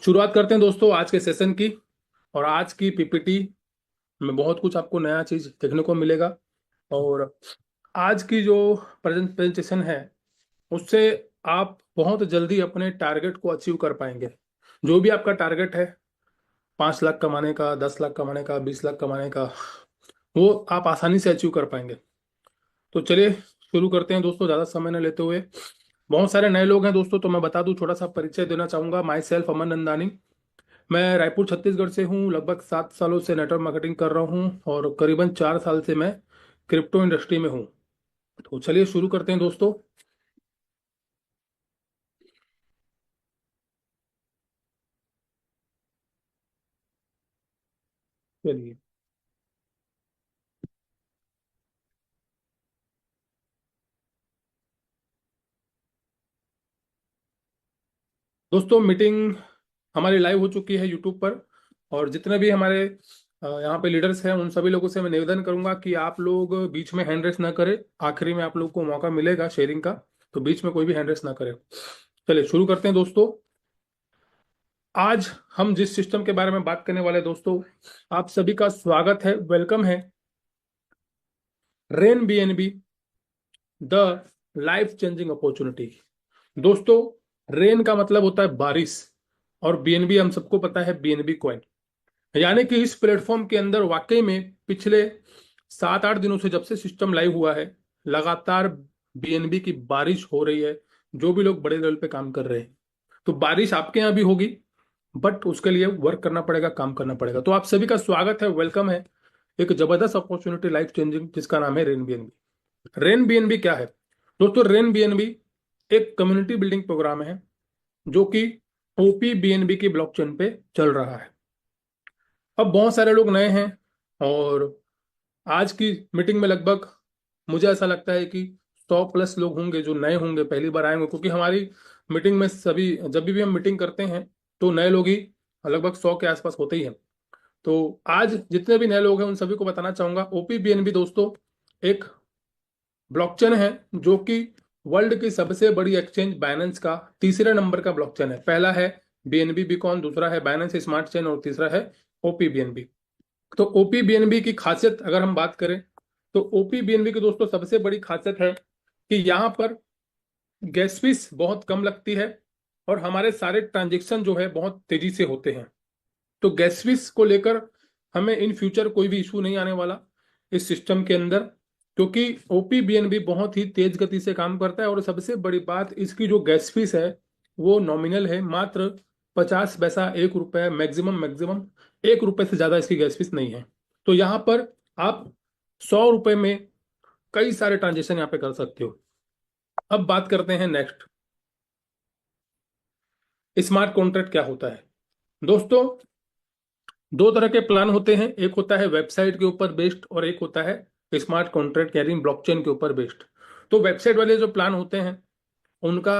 शुरुआत करते हैं दोस्तों आज के सेशन की। और आज की पीपीटी में बहुत कुछ आपको नया चीज देखने को मिलेगा। और आज की जो प्रेजेंटेशन है उससे आप बहुत जल्दी अपने टारगेट को अचीव कर पाएंगे। जो भी आपका टारगेट है, 5 लाख कमाने का, 10 लाख कमाने का, 20 लाख कमाने का, वो आप आसानी से अचीव कर पाएंगे। तो चलिए शुरू करते हैं दोस्तों, ज़्यादा समय न लेते हुए। बहुत सारे नए लोग हैं दोस्तों, तो मैं बता दूं, छोटा सा परिचय देना चाहूंगा। माई सेल्फ अमन नंदानी। मैं रायपुर छत्तीसगढ़ से हूँ। लगभग 7 सालों से नेटवर्क मार्केटिंग कर रहा हूँ और करीबन 4 साल से मैं क्रिप्टो इंडस्ट्री में हूँ। तो चलिए शुरू करते हैं दोस्तों। चलिए दोस्तों, मीटिंग हमारी लाइव हो चुकी है यूट्यूब पर। और जितने भी हमारे यहाँ पे लीडर्स हैं, उन सभी लोगों से मैं निवेदन करूंगा कि आप लोग बीच में हैंड रेस ना करें। आखिरी में आप लोग को मौका मिलेगा शेयरिंग का, तो बीच में कोई भी हैंड रेस ना करें। चलिए शुरू करते हैं दोस्तों। आज हम जिस सिस्टम के बारे में बात करने वाले हैं दोस्तों, आप सभी का स्वागत है, वेलकम है। Rain BNB, the life changing opportunity. दोस्तों, रेन का मतलब होता है बारिश, और बीएनबी हम सबको पता है, बीएनबी कॉइन। यानी कि इस प्लेटफॉर्म के अंदर वाकई में पिछले 7-8 दिनों से, जब से सिस्टम लाइव हुआ है, लगातार बीएनबी की बारिश हो रही है। जो भी लोग बड़े लेवल पे काम कर रहे हैं, तो बारिश आपके यहाँ भी होगी, बट उसके लिए वर्क करना पड़ेगा, काम करना पड़ेगा। तो आप सभी का स्वागत है, वेलकम है। एक जबरदस्त अपॉर्चुनिटी लाइफ चेंजिंग, जिसका नाम है रेन बीएनबी। रेन बीएनबी क्या है दोस्तों? रेन बीएनबी एक कम्युनिटी बिल्डिंग प्रोग्राम है जो कि ओपी बीएनबी की ब्लॉकचेन पे चल रहा है। अब बहुत सारे लोग नए हैं, और आज की मीटिंग में लगभग मुझे ऐसा लगता है कि 100+ लोग होंगे जो नए होंगे, पहली बार आए होंगे। क्योंकि हमारी मीटिंग में सभी, जब भी हम मीटिंग करते हैं, तो नए लोग ही लगभग 100 के आसपास होते ही हैं। तो आज जितने भी नए लोग हैं, उन सभी को बताना चाहूंगा, ओपी बीएनबी दोस्तों एक ब्लॉकचेन है जो कि वर्ल्ड की सबसे बड़ी एक्सचेंज बाइनेंस का तीसरे नंबर का ब्लॉकचेन है। पहला है बीएनबी बीकॉन, दूसरा है बाइनेंस स्मार्ट चेन, और तीसरा है ओपी बीएनबी। तो ओपी बीएनबी की खासियत अगर हम बात करें, तो ओपी बीएनबी की दोस्तों सबसे बड़ी खासियत है कि यहाँ पर गैस फीस बहुत कम लगती है, और हमारे सारे ट्रांजेक्शन जो है बहुत तेजी से होते हैं। तो गैस फीस को लेकर हमें इन फ्यूचर कोई भी इशू नहीं आने वाला इस सिस्टम के अंदर, क्योंकि ओपी बीएनबी बहुत ही तेज गति से काम करता है। और सबसे बड़ी बात, इसकी जो गैस फीस है वो नॉमिनल है, मात्र 50 पैसा, 1 रुपए, मैक्सिमम मैक्सिमम 1 रुपए से ज्यादा इसकी गैस फीस नहीं है। तो यहाँ पर आप 100 रुपए में कई सारे ट्रांजेक्शन यहाँ पे कर सकते हो। अब बात करते हैं नेक्स्ट, स्मार्ट कॉन्ट्रैक्ट क्या होता है दोस्तों? दो तरह के प्लान होते हैं, एक होता है वेबसाइट के ऊपर बेस्ड, और एक होता है स्मार्ट कॉन्ट्रैक्ट यानी ब्लॉकचेन के ऊपर बेस्ड। तो वेबसाइट वाले जो प्लान होते हैं, उनका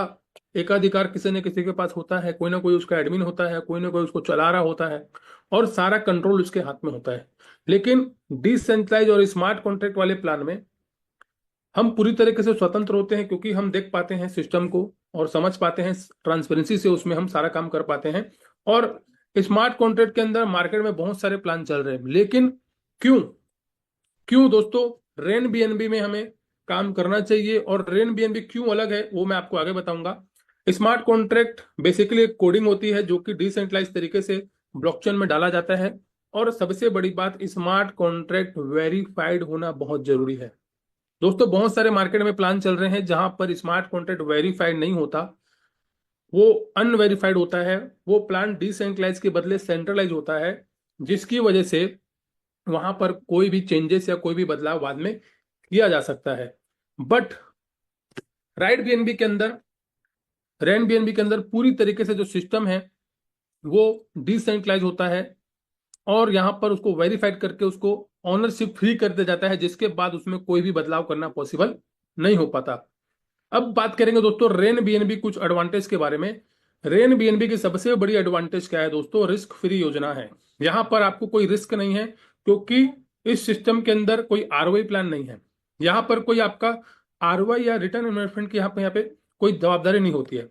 एकाधिकार किसी न किसी के पास होता है, कोई ना कोई उसका एडमिन होता है, कोई ना कोई उसको चला रहा होता है, और सारा कंट्रोल उसके हाथ में होता है। लेकिन डिसेंट्रलाइज और स्मार्ट कॉन्ट्रैक्ट वाले प्लान में हम पूरी तरीके से स्वतंत्र होते हैं, क्योंकि हम देख पाते हैं सिस्टम को और समझ पाते हैं, ट्रांसपेरेंसी से उसमें हम सारा काम कर पाते हैं। और स्मार्ट कॉन्ट्रैक्ट के अंदर मार्केट में बहुत सारे प्लान चल रहे हैं, लेकिन क्यों क्यों दोस्तों रेन बीएनबी में हमें काम करना चाहिए, और रेन बीएनबी क्यों अलग है वो मैं आपको आगे बताऊंगा। स्मार्ट कॉन्ट्रैक्ट बेसिकली एक कोडिंग होती है जो कि डिसेंट्रलाइज तरीके से ब्लॉकचेन में डाला जाता है। और सबसे बड़ी बात, स्मार्ट कॉन्ट्रैक्ट वेरीफाइड होना बहुत जरूरी है दोस्तों। बहुत सारे मार्केट में प्लान चल रहे हैं जहां पर स्मार्ट कॉन्ट्रैक्ट वेरीफाइड नहीं होता, वो अनवेरीफाइड होता है। वो प्लान डिसेंट्रलाइज के बदले सेंट्रलाइज होता है, जिसकी वजह से वहां पर कोई भी चेंजेस या कोई भी बदलाव बाद में किया जा सकता है। बट राइट बीएनबी के अंदर, रैन बीएनबी के अंदर पूरी तरीके से जो सिस्टम है वो डिसेंट्रलाइज होता है, और यहां पर उसको वेरीफाइड करके उसको ऑनरशिप फ्री कर दिया जाता है, जिसके बाद उसमें कोई भी बदलाव करना पॉसिबल नहीं हो पाता। अब बात करेंगे दोस्तों रेन बीएनबी कुछ एडवांटेज के बारे में। रेन बीएनबी की सबसे बड़ी एडवांटेज क्या है दोस्तों? रिस्क फ्री योजना है। यहां पर आपको कोई रिस्क नहीं है, क्योंकि इस सिस्टम के अंदर कोई आरओआई प्लान नहीं है। यहां पर कोई आपका आरओआई या रिटर्न इन्वेस्टमेंट की यहाँ पे कोई जवाबदारी नहीं होती है।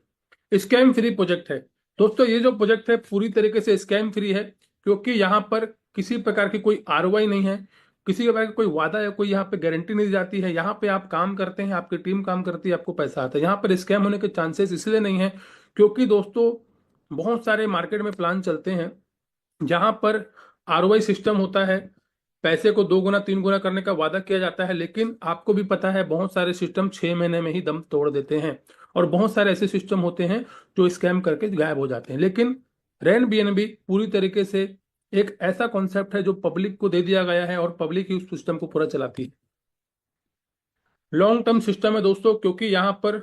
स्कैम फ्री प्रोजेक्ट है। दोस्तों ये जो प्रोजेक्ट है पूरी तरीके से स्कैम फ्री है, क्योंकि यहाँ पर किसी प्रकार की कोई आरओआई नहीं है, किसी प्रकार का कोई वादा या कोई यहाँ पे गारंटी नहीं दी जाती है। यहाँ पे आप काम करते हैं, आपकी टीम काम करती है, आपको पैसा आता है। यहाँ पर स्कैम होने के चांसेस इसलिए नहीं है क्योंकि दोस्तों बहुत सारे मार्केट में प्लान चलते हैं जहां पर आरओआई सिस्टम होता है, पैसे को 2 गुना 3 गुना करने का वादा किया जाता है, लेकिन आपको भी पता है बहुत सारे सिस्टम 6 महीने में ही दम तोड़ देते हैं। और बहुत सारे ऐसे सिस्टम होते हैं जो स्कैम करके गायब हो जाते हैं। लेकिन रेन बीएनबी पूरी तरीके से एक ऐसा कॉन्सेप्ट है जो पब्लिक को दे दिया गया है और पब्लिक ही उस सिस्टम को पूरा चलाती है। लॉन्ग टर्म सिस्टम है दोस्तों, क्योंकि यहाँ पर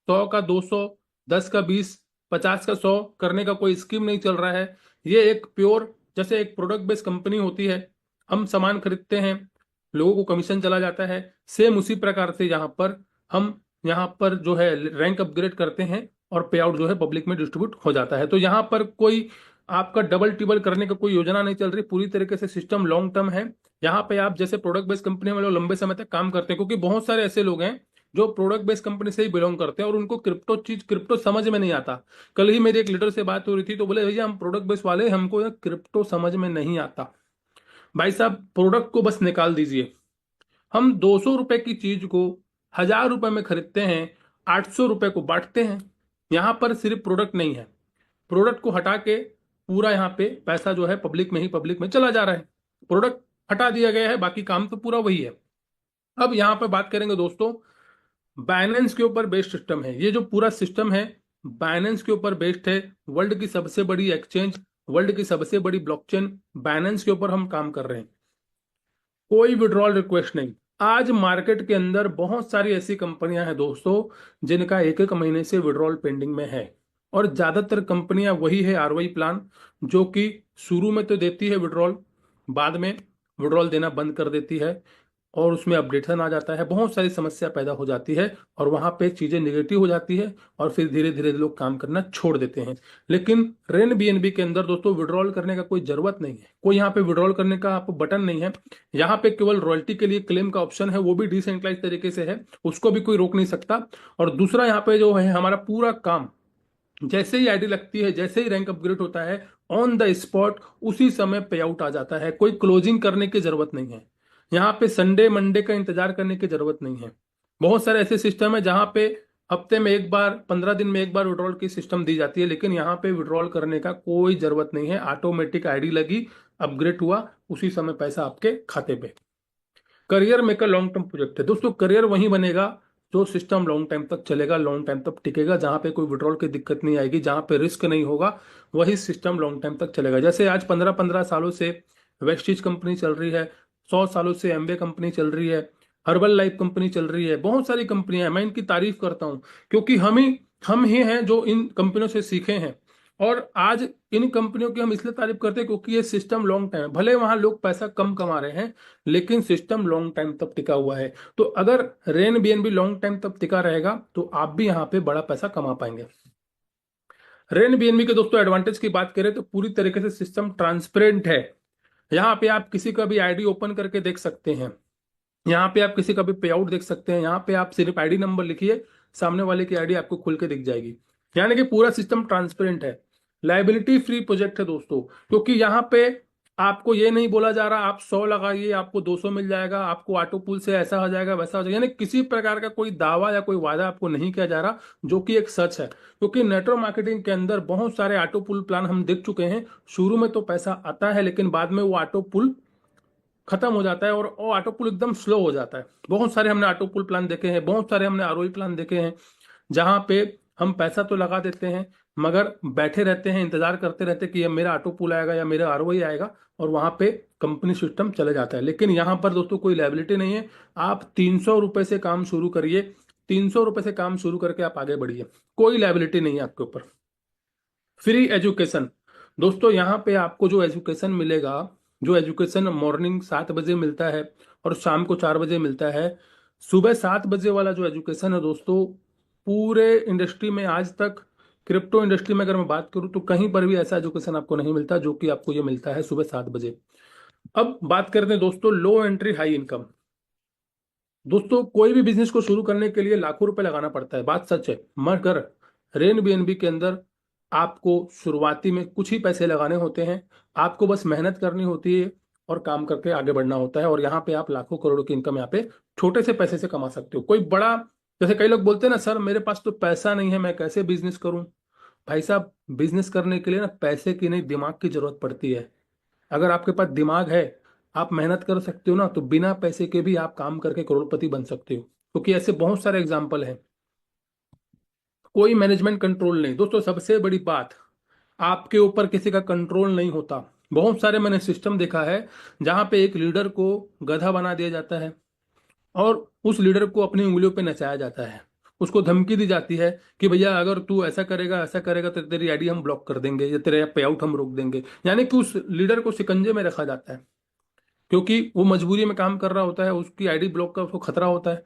100 का 200, 10 का 20, 50 का 100 करने का कोई स्कीम नहीं चल रहा है। ये एक प्योर, जैसे एक प्रोडक्ट बेस्ड कंपनी होती है, हम सामान खरीदते हैं, लोगों को कमीशन चला जाता है, सेम उसी प्रकार से यहाँ पर जो है रैंक अपग्रेड करते हैं और पे आउट जो है पब्लिक में डिस्ट्रीब्यूट हो जाता है। तो यहाँ पर कोई आपका डबल टिबल करने का कोई योजना नहीं चल रही, पूरी तरीके से सिस्टम लॉन्ग टर्म है। यहाँ पे आप जैसे प्रोडक्ट बेस्ड कंपनी में लोग लंबे समय तक काम करते हैं, क्योंकि बहुत सारे ऐसे लोग हैं जो प्रोडक्ट बेस्ड कंपनी से ही बिलोंग करते हैं और उनको क्रिप्टो समझ में नहीं आता। कल ही मेरी एक लीडर से बात हो रही थी तो बोले भैया हम प्रोडक्ट बेस्ड वाले, हमको क्रिप्टो समझ में नहीं आता। भाई साहब प्रोडक्ट को बस निकाल दीजिए। हम 200 रुपए की चीज को 1000 रुपए में खरीदते हैं, 800 रुपए को बांटते हैं। यहाँ पर सिर्फ प्रोडक्ट नहीं है, प्रोडक्ट को हटा के पूरा यहाँ पे पैसा जो है पब्लिक में चला जा रहा है। प्रोडक्ट हटा दिया गया है, बाकी काम तो पूरा वही है। अब यहाँ पे बात करेंगे दोस्तों, बाइनेंस के ऊपर बेस्ड सिस्टम है। ये जो पूरा सिस्टम है बाइनेंस के ऊपर बेस्ड है। वर्ल्ड की सबसे बड़ी एक्सचेंज, वर्ल्ड की सबसे बड़ी ब्लॉकचेन बाइनेंस के ऊपर हम काम कर रहे हैं। कोई विड्रॉल रिक्वेस्ट नहीं। आज मार्केट के अंदर बहुत सारी ऐसी कंपनियां हैं दोस्तों जिनका 1 1 महीने से विड्रॉल पेंडिंग में है, और ज्यादातर कंपनियां वही है आरओआई प्लान, जो कि शुरू में तो देती है विड्रॉल, बाद में विड्रॉल देना बंद कर देती है और उसमें अपडेशन आ जाता है, बहुत सारी समस्या पैदा हो जाती है और वहां पे चीजें निगेटिव हो जाती है और फिर धीरे धीरे लोग काम करना छोड़ देते हैं। लेकिन रेन बीएनबी के अंदर दोस्तों विड्रॉल करने का कोई जरूरत नहीं है, कोई यहाँ पे विड्रॉल करने का आपको बटन नहीं है। यहाँ पे केवल रॉयल्टी के लिए क्लेम का ऑप्शन है, वो भी डिसेंट्रलाइज तरीके से है, उसको भी कोई रोक नहीं सकता। और दूसरा यहाँ पे जो है हमारा पूरा काम, जैसे ही आईडी लगती है, जैसे ही रैंक अपग्रेड होता है, ऑन द स्पॉट उसी समय पे आउट आ जाता है। कोई क्लोजिंग करने की जरूरत नहीं है, यहाँ पे संडे मंडे का इंतजार करने की जरूरत नहीं है। बहुत सारे ऐसे सिस्टम है जहाँ पे हफ्ते में एक बार, 15 दिन में एक बार विड्रॉल की सिस्टम दी जाती है, लेकिन यहाँ पे विड्रॉल करने का कोई जरूरत नहीं है। ऑटोमेटिक आईडी लगी, अपग्रेड हुआ, उसी समय पैसा आपके खाते पे। Career maker long term project है दोस्तों। करियर वहीं बनेगा जो सिस्टम लॉन्ग टाइम तक चलेगा, लॉन्ग टाइम तक टिकेगा, जहां पे कोई विड्रॉल की दिक्कत नहीं आएगी, जहां पे रिस्क नहीं होगा, वही सिस्टम लॉन्ग टाइम तक चलेगा। जैसे आज 15 15 सालों से वेस्टीज कंपनी चल रही है, 100 सालों से एम्बे कंपनी चल रही है, हर्बल लाइफ कंपनी चल रही है, बहुत सारी कंपनियां हैं। मैं इनकी तारीफ करता हूं क्योंकि हम ही हैं जो इन कंपनियों से सीखे हैं। और आज इन कंपनियों की हम इसलिए तारीफ करते हैं क्योंकि ये सिस्टम लॉन्ग टाइम है। भले वहां लोग पैसा कम कमा रहे हैं, लेकिन सिस्टम लॉन्ग टाइम तक टिका हुआ है। तो अगर रेन बीएनबी लॉन्ग टाइम तक टिका रहेगा तो आप भी यहाँ पे बड़ा पैसा कमा पाएंगे। रेन बीएनबी के दोस्तों एडवांटेज की बात करें तो पूरी तरीके से सिस्टम ट्रांसपेरेंट है। यहाँ पे आप किसी का भी आईडी ओपन करके देख सकते हैं, यहाँ पे आप किसी का भी पे आउट देख सकते हैं, यहाँ पे आप सिर्फ आईडी नंबर लिखिए, सामने वाले की आईडी आपको खुल के दिख जाएगी। यानी कि पूरा सिस्टम ट्रांसपेरेंट है। लाइबिलिटी फ्री प्रोजेक्ट है दोस्तों, क्योंकि यहाँ पे आपको ये नहीं बोला जा रहा आप 100 लगाइए आपको 200 मिल जाएगा, आपको ऑटो पुल से ऐसा हो जाएगा वैसा हो जाएगा, यानी किसी प्रकार का कोई दावा या कोई वादा आपको नहीं किया जा रहा, जो कि एक सच है। क्योंकि नेटवर्क मार्केटिंग के अंदर बहुत सारे ऑटो पुल प्लान हम देख चुके हैं। शुरू में तो पैसा आता है, लेकिन बाद में वो ऑटो पुल खत्म हो जाता है और वो ऑटो पुल एकदम स्लो हो जाता है। बहुत सारे हमने ऑटो पुल प्लान देखे हैं, बहुत सारे हमने आरओई प्लान देखे हैं, जहां पे हम पैसा तो लगा देते हैं मगर बैठे रहते हैं, इंतजार करते रहते हैं कि ये मेरा ऑटो पुल आएगा या मेरा आरओई आएगा, और वहां पे कंपनी सिस्टम चले जाता है। लेकिन यहाँ पर दोस्तों कोई लायबिलिटी नहीं है। आप 300 रुपए से काम शुरू करिए, 300 रुपए से काम शुरू करके आप आगे बढ़िए, कोई लायबिलिटी नहीं है आपके ऊपर। फ्री एजुकेशन दोस्तों, यहाँ पे आपको जो एजुकेशन मिलेगा, जो एजुकेशन मॉर्निंग 7 बजे मिलता है और शाम को 4 बजे मिलता है, सुबह 7 बजे वाला जो एजुकेशन है दोस्तों, पूरे इंडस्ट्री में आज तक, क्रिप्टो इंडस्ट्री में अगर मैं बात करूं तो कहीं पर भी ऐसा एजुकेशन आपको नहीं मिलता जो कि आपको ये मिलता है सुबह 7 बजे। अब बात करते हैं दोस्तों लो एंट्री हाई इनकम। दोस्तों कोई भी बिजनेस को शुरू करने के लिए लाखों रुपए लगाना पड़ता है, बात सच है, मगर रेन बीएनबी के अंदर आपको शुरुआती में कुछ ही पैसे लगाने होते हैं, आपको बस मेहनत करनी होती है और काम करके आगे बढ़ना होता है। और यहाँ पे आप लाखों करोड़ों की इनकम यहाँ पे छोटे से पैसे से कमा सकते हो। कोई बड़ा, जैसे कई लोग बोलते हैं ना, सर मेरे पास तो पैसा नहीं है, मैं कैसे बिजनेस करूं। भाई साहब, बिजनेस करने के लिए ना पैसे की नहीं, दिमाग की जरूरत पड़ती है। अगर आपके पास दिमाग है, आप मेहनत कर सकते हो ना, तो बिना पैसे के भी आप काम करके करोड़पति बन सकते हो। क्योंकि ऐसे बहुत सारे एग्जाम्पल हैं। कोई मैनेजमेंट कंट्रोल नहीं दोस्तों, सबसे बड़ी बात, आपके ऊपर किसी का कंट्रोल नहीं होता। बहुत सारे मैंने सिस्टम देखा है जहां पे एक लीडर को गधा बना दिया जाता है और उस लीडर को अपनी उंगलियों पे नचाया जाता है। उसको धमकी दी जाती है कि भैया अगर तू ऐसा करेगा तो तेरी आईडी हम ब्लॉक कर देंगे या तेरे पे आउट हम रोक देंगे। यानी कि उस लीडर को शिकंजे में रखा जाता है, क्योंकि वो मजबूरी में काम कर रहा होता है, उसकी आईडी ब्लॉक का उसको खतरा होता है,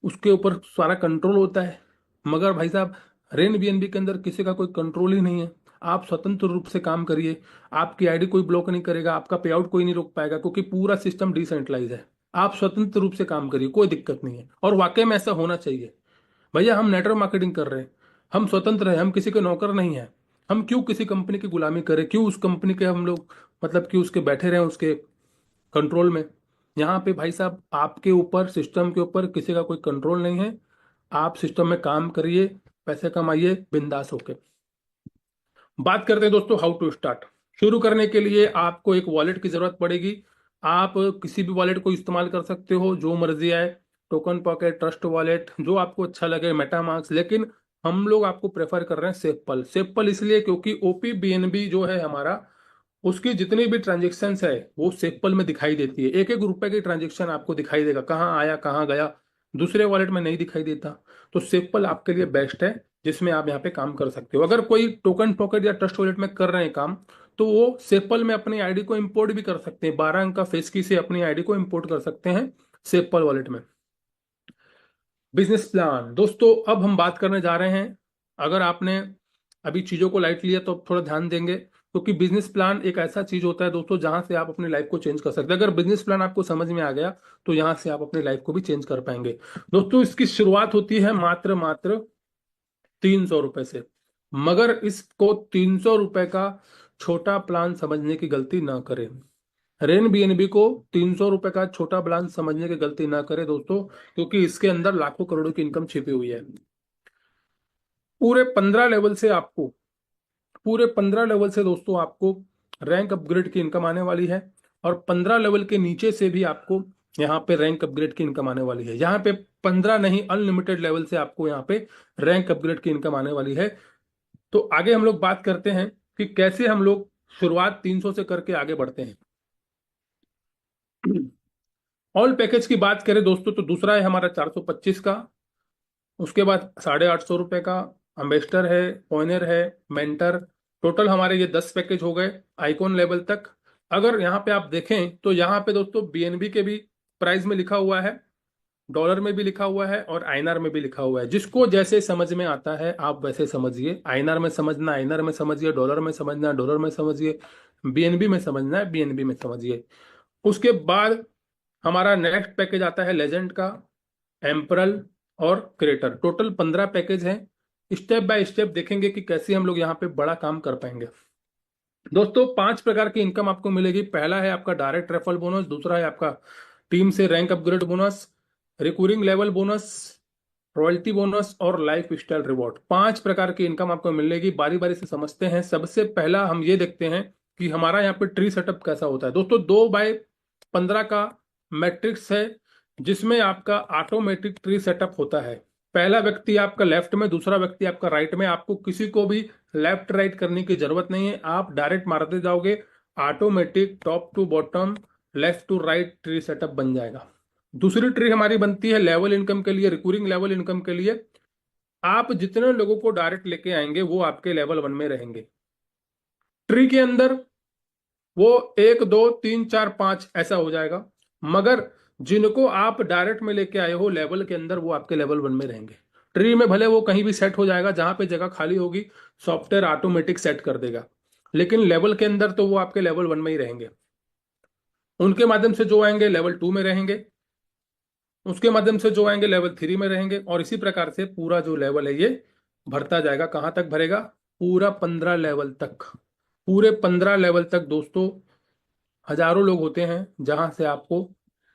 उसके ऊपर सारा कंट्रोल होता है। मगर भाई साहब, रेन बीएनबी के अंदर किसी का कोई कंट्रोल ही नहीं है। आप स्वतंत्र रूप से काम करिए, आपकी आईडी कोई ब्लॉक नहीं करेगा, आपका पे आउट कोई नहीं रोक पाएगा, क्योंकि पूरा सिस्टम डिसेंट्रलाइज है। आप स्वतंत्र रूप से काम करिए, कोई दिक्कत नहीं है। और वाकई में ऐसा होना चाहिए। भैया हम नेटवर्क मार्केटिंग कर रहे हैं, हम स्वतंत्र हैं, हम किसी के नौकर नहीं हैं। हम क्यों किसी कंपनी की गुलामी करें, क्यों उस कंपनी के हम लोग मतलब कि उसके बैठे रहें उसके कंट्रोल में। यहाँ पे भाई साहब, आपके ऊपर, सिस्टम के ऊपर किसी का कोई कंट्रोल नहीं है। आप सिस्टम में काम करिए, पैसे कमाइए बिंदास होके। बात करते हैं दोस्तों हाउ टू स्टार्ट। शुरू करने के लिए आपको एक वॉलेट की जरूरत पड़ेगी। आप किसी भी वॉलेट को इस्तेमाल कर सकते हो, जो मर्जी आए, टोकन पॉकेट, ट्रस्ट वॉलेट, जो आपको अच्छा लगे, मेटामास्क। लेकिन हम लोग आपको प्रेफर कर रहे हैं सेपल। सेपल इसलिए क्योंकि ओपी बीएनबी जो है हमारा, उसकी जितनी भी ट्रांजेक्शन्स है वो सेपल में दिखाई देती है। एक एक रुपए की ट्रांजेक्शन आपको दिखाई देगा, कहाँ आया कहाँ गया, दूसरे वॉलेट में नहीं दिखाई देता। तो सेपल आपके लिए बेस्ट है, जिसमें आप यहाँ पे काम कर सकते हो। अगर कोई टोकन पॉकेट या ट्रस्ट वॉलेट में कर रहे हैं काम, तो वो सेपल में अपनी आईडी को इंपोर्ट भी कर सकते हैं। 12 अंक का फेस की से अपनी आईडी को इंपोर्ट कर सकते हैं सेपल वॉलेट में। बिजनेस प्लान दोस्तों, अब हम बात करने जा रहे हैं। अगर आपने अभी चीजों को लाइट लिया तो थोड़ा ध्यान देंगे, क्योंकि बिजनेस प्लान एक ऐसा चीज होता है दोस्तों जहां से आप अपनी लाइफ को चेंज कर सकते हैं। अगर बिजनेस प्लान आपको समझ में आ गया तो यहां से आप अपनी लाइफ को भी चेंज कर पाएंगे। दोस्तों, इसकी शुरुआत होती है मात्र मात्र 300 रुपए से। मगर इसको 300 रुपए का छोटा प्लान समझने की गलती ना करें। रेन बीएनबी को 300 रुपए का छोटा प्लान समझने की गलती ना करें दोस्तों, क्योंकि इसके अंदर लाखों करोड़ों की इनकम छिपी हुई है। पूरे 15 लेवल से आपको, पूरे 15 लेवल से दोस्तों आपको रैंक अपग्रेड की इनकम आने वाली है। और 15 लेवल के नीचे से भी आपको यहाँ पे रैंक अपग्रेड की इनकम आने वाली है। यहाँ पे 15 नहीं, अनलिमिटेड लेवल से आपको यहाँ पे रैंक अपग्रेड की इनकम आने वाली है। तो आगे हम लोग बात करते हैं कि कैसे हम लोग शुरुआत 300 से करके आगे बढ़ते हैं। ऑल पैकेज की बात करें दोस्तों, तो दूसरा है हमारा 425 का। उसके बाद 850 रुपए का अम्बेस्टर है, पॉइनर है, मेंटर। टोटल हमारे ये 10 पैकेज हो गए आइकॉन लेवल तक। अगर यहाँ पे आप देखें तो यहाँ पे दोस्तों बीएनबी के भी प्राइस में लिखा हुआ है, डॉलर में भी लिखा हुआ है और आईएनआर में भी लिखा हुआ है। जिसको जैसे समझ में आता है आप वैसे समझिए। आईएनआर में समझना आईएनआर में समझिए, डॉलर में समझना डॉलर में समझिए, बीएनबी में समझना है बीएनबी में समझिए। उसके बाद हमारा नेक्स्ट पैकेज आता है लेजेंड का, एम्परल और क्रेटर। टोटल 15 पैकेज हैं। स्टेप बाय स्टेप देखेंगे कि कैसे हम लोग यहाँ पे बड़ा काम कर पाएंगे। दोस्तों, 5 प्रकार की इनकम आपको मिलेगी। पहला है आपका डायरेक्ट रेफरल बोनस, दूसरा है आपका टीम से rank upgrade bonus, recurring level bonus, royalty bonus और लाइफ स्टाइल रिवॉर्ड। 5 प्रकार की इनकम आपको मिलेगी। बारी बारी से समझते हैं। सबसे पहला हम ये देखते हैं कि हमारा यहाँ पे ट्री सेटअप कैसा होता है। दोस्तों, 2x15 का मैट्रिक्स है, जिसमें आपका ऑटोमेटिक ट्री सेटअप होता है। पहला व्यक्ति आपका लेफ्ट में, दूसरा व्यक्ति आपका राइट में। आपको किसी को भी लेफ्ट राइट करने की जरूरत नहीं है, आप डायरेक्ट मारते जाओगे, automatic top to bottom, left to right tree setup बन जाएगा। दूसरी ट्री हमारी बनती है लेवल इनकम के लिए, रिकूरिंग लेवल इनकम के लिए। आप जितने लोगों को डायरेक्ट लेके आएंगे वो आपके लेवल 1 में रहेंगे। ट्री के अंदर वो 1 2 3 4 5 ऐसा हो जाएगा। मगर जिनको आप डायरेक्ट में लेके आए हो लेवल के अंदर, वो आपके लेवल 1 में रहेंगे। ट्री में भले वो कहीं भी सेट हो जाएगा, जहां पे जगह खाली होगी सॉफ्टवेयर ऑटोमेटिक सेट कर देगा, लेकिन लेवल के अंदर तो वो आपके लेवल 1 में ही रहेंगे। उनके माध्यम से जो आएंगे लेवल 2 में रहेंगे, उसके माध्यम से जो आएंगे लेवल 3 में रहेंगे, और इसी प्रकार से पूरा जो लेवल है ये भरता जाएगा। कहां तक भरेगा? पूरा 15 लेवल तक, पूरे 15 लेवल तक दोस्तों हजारों लोग होते हैं जहां से आपको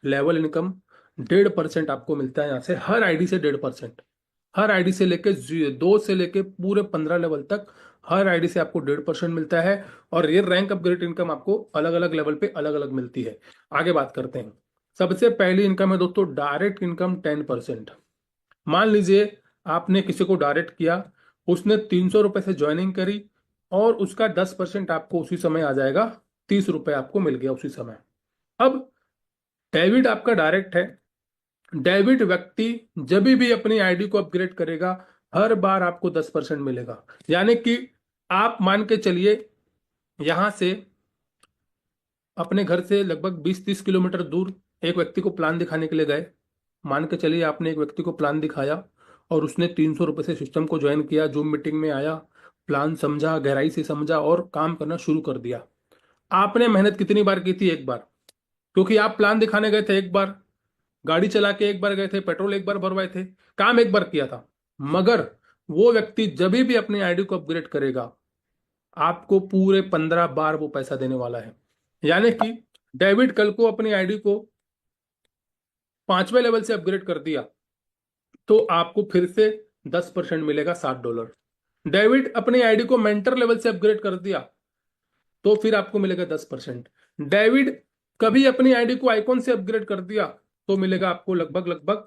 लेवल इनकम 1.5% आपको मिलता है। यहाँ से हर आईडी से 1.5%, हर आईडी से लेके 2 से लेके पूरे 15 लेवल तक हर आईडी से आपको 1.5% मिलता है। और ये रैंक अपग्रेड इनकम आपको अलग अलग लेवल पे अलग अलग मिलती है। आगे बात करते हैं। सबसे पहली इनकम है दोस्तों डायरेक्ट इनकम 10%। मान लीजिए आपने किसी को डायरेक्ट किया, उसने 300 रुपए से ज्वाइनिंग करी और उसका 10% आपको उसी समय आ जाएगा, 30 रुपए आपको मिल गया उसी समय। अब डेबिट आपका डायरेक्ट है। डेबिट व्यक्ति जब भी अपनी आईडी को अपग्रेड करेगा हर बार आपको 10% मिलेगा। यानी कि आप मान के चलिए यहां से अपने घर से लगभग 20-30 किलोमीटर दूर एक व्यक्ति को प्लान दिखाने के लिए गए। मान के चलिए आपने एक व्यक्ति को प्लान दिखाया और उसने 300 रुपये से सिस्टम को ज्वाइन किया, जूम मीटिंग में आया, प्लान समझा, गहराई से समझा और काम करना शुरू कर दिया। आपने मेहनत कितनी बार की थी? एक बार, क्योंकि आप प्लान दिखाने गए थे एक बार, गाड़ी चला के एक बार गए थे, पेट्रोल एक बार भरवाए थे, काम एक बार किया था। मगर वो व्यक्ति जब भी अपनी आईडी को अपग्रेड करेगा आपको पूरे 15 बार वो पैसा देने वाला है। यानी कि डेविड कल को अपनी आईडी को 5वें लेवल से अपग्रेड कर दिया तो आपको फिर से 10% मिलेगा, $60। डेविड अपनी आईडी को मेंटर लेवल से अपग्रेड कर दिया तो फिर आपको मिलेगा 10%। डेविड कभी अपनी आईडी को आइकॉन से अपग्रेड कर दिया तो मिलेगा आपको लगभग लगभग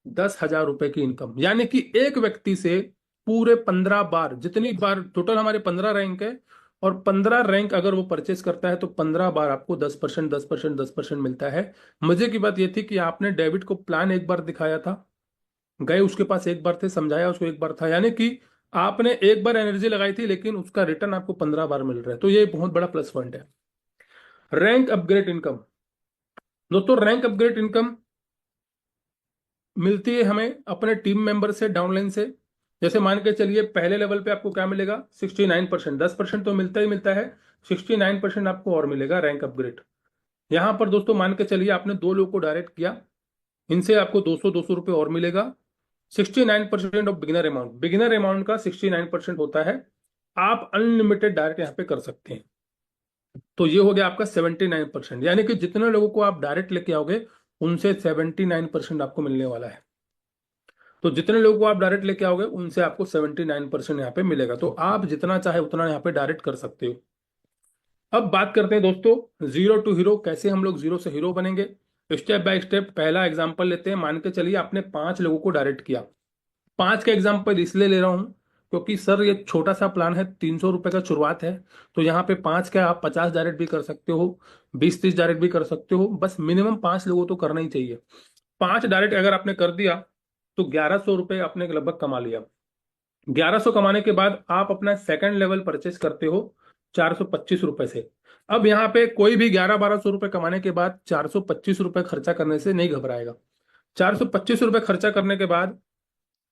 10,000 रुपए की इनकम। यानी कि एक व्यक्ति से पूरे 15 बार, जितनी बार टोटल हमारे 15 रैंक है और 15 रैंक अगर वो परचेस करता है तो 15 बार आपको 10% 10% 10% मिलता है। मजे की बात यह थी कि आपने डेविड को प्लान एक बार दिखाया था, गए उसके पास एक बार थे, समझाया उसको एक बार था, यानी कि आपने एक बार एनर्जी लगाई थी लेकिन उसका रिटर्न आपको 15 बार मिल रहा है। तो ये बहुत बड़ा प्लस पॉइंट है। रैंक अपग्रेड इनकम दोस्तों, रैंक अपग्रेड इनकम मिलती है हमें अपने टीम मेंबर से, डाउनलाइन से। जैसे मान के चलिए पहले लेवल पे आपको क्या मिलेगा? 69%, 10% तो मिलता ही मिलता है, 69% आपको और मिलेगा रैंक अपग्रेड। यहां पर दोस्तों मान के चलिए आपने 2 लोगों को डायरेक्ट किया, इनसे आपको 200 रुपए और मिलेगा। 69% of beginner amount, beginner amount का 69% होता है। आप अनलिमिटेड डायरेक्ट यहाँ पे कर सकते हैं। तो ये हो गया आपका 79%। यानी कि जितने लोगों को आप डायरेक्ट लेके आओगे उनसे 79% आपको मिलने वाला है। तो जितने लोगों को आप डायरेक्ट लेके आओगे उनसे आपको 79% यहाँ पे मिलेगा। तो आप जितना चाहे उतना यहाँ पे डायरेक्ट कर सकते हो। अब बात करते हैं दोस्तों जीरो टू हीरो, कैसे हम लोग जीरो से हीरो बनेंगे। स्टेप बाय स्टेप पहला एग्जांपल लेते हैं। मान के चलिए आपने 5 लोगों को डायरेक्ट किया। 5 का एग्जांपल इसलिए ले रहा हूं क्योंकि सर ये छोटा सा प्लान है, 300 रुपए का शुरुआत है। तो यहाँ पे 5 का आप 50 डायरेक्ट भी कर सकते हो, 20-30 डायरेक्ट भी कर सकते हो, बस मिनिमम 5 लोगों तो करना ही चाहिए। 5 डायरेक्ट अगर आपने कर दिया तो 1100 रुपए आपने लगभग कमा लिया। 1100 कमाने के बाद आप अपना सेकंड लेवल परचेस करते हो 425 रुपए से। अब यहाँ पे कोई भी 1100-1200 रुपए कमाने के बाद 425 रुपए खर्चा करने से नहीं घबराएगा। 425 रुपए खर्चा करने के बाद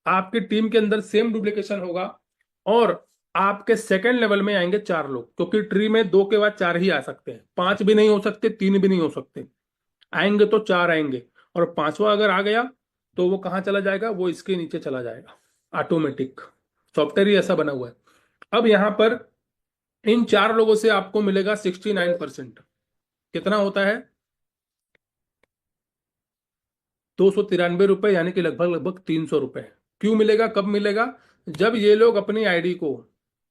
आपकी टीम के अंदर सेम डुप्लीकेशन होगा और आपके सेकंड लेवल में आएंगे 4 लोग, क्योंकि ट्री में 2 के बाद 4 ही आ सकते हैं, 5 भी नहीं हो सकते, 3 भी नहीं हो सकते। आएंगे तो 4 आएंगे और 5वां अगर आ गया तो वो कहाँ चला जाएगा? वो इसके नीचे चला जाएगा। ऑटोमेटिक सॉफ्टवेयर ही ऐसा बना हुआ है। अब यहां पर इन 4 लोगों से आपको मिलेगा 69%। कितना होता है? 293 रुपए, यानी कि लगभग लगभग 300 रुपए। क्यों मिलेगा? कब मिलेगा? जब ये लोग अपनी आईडी को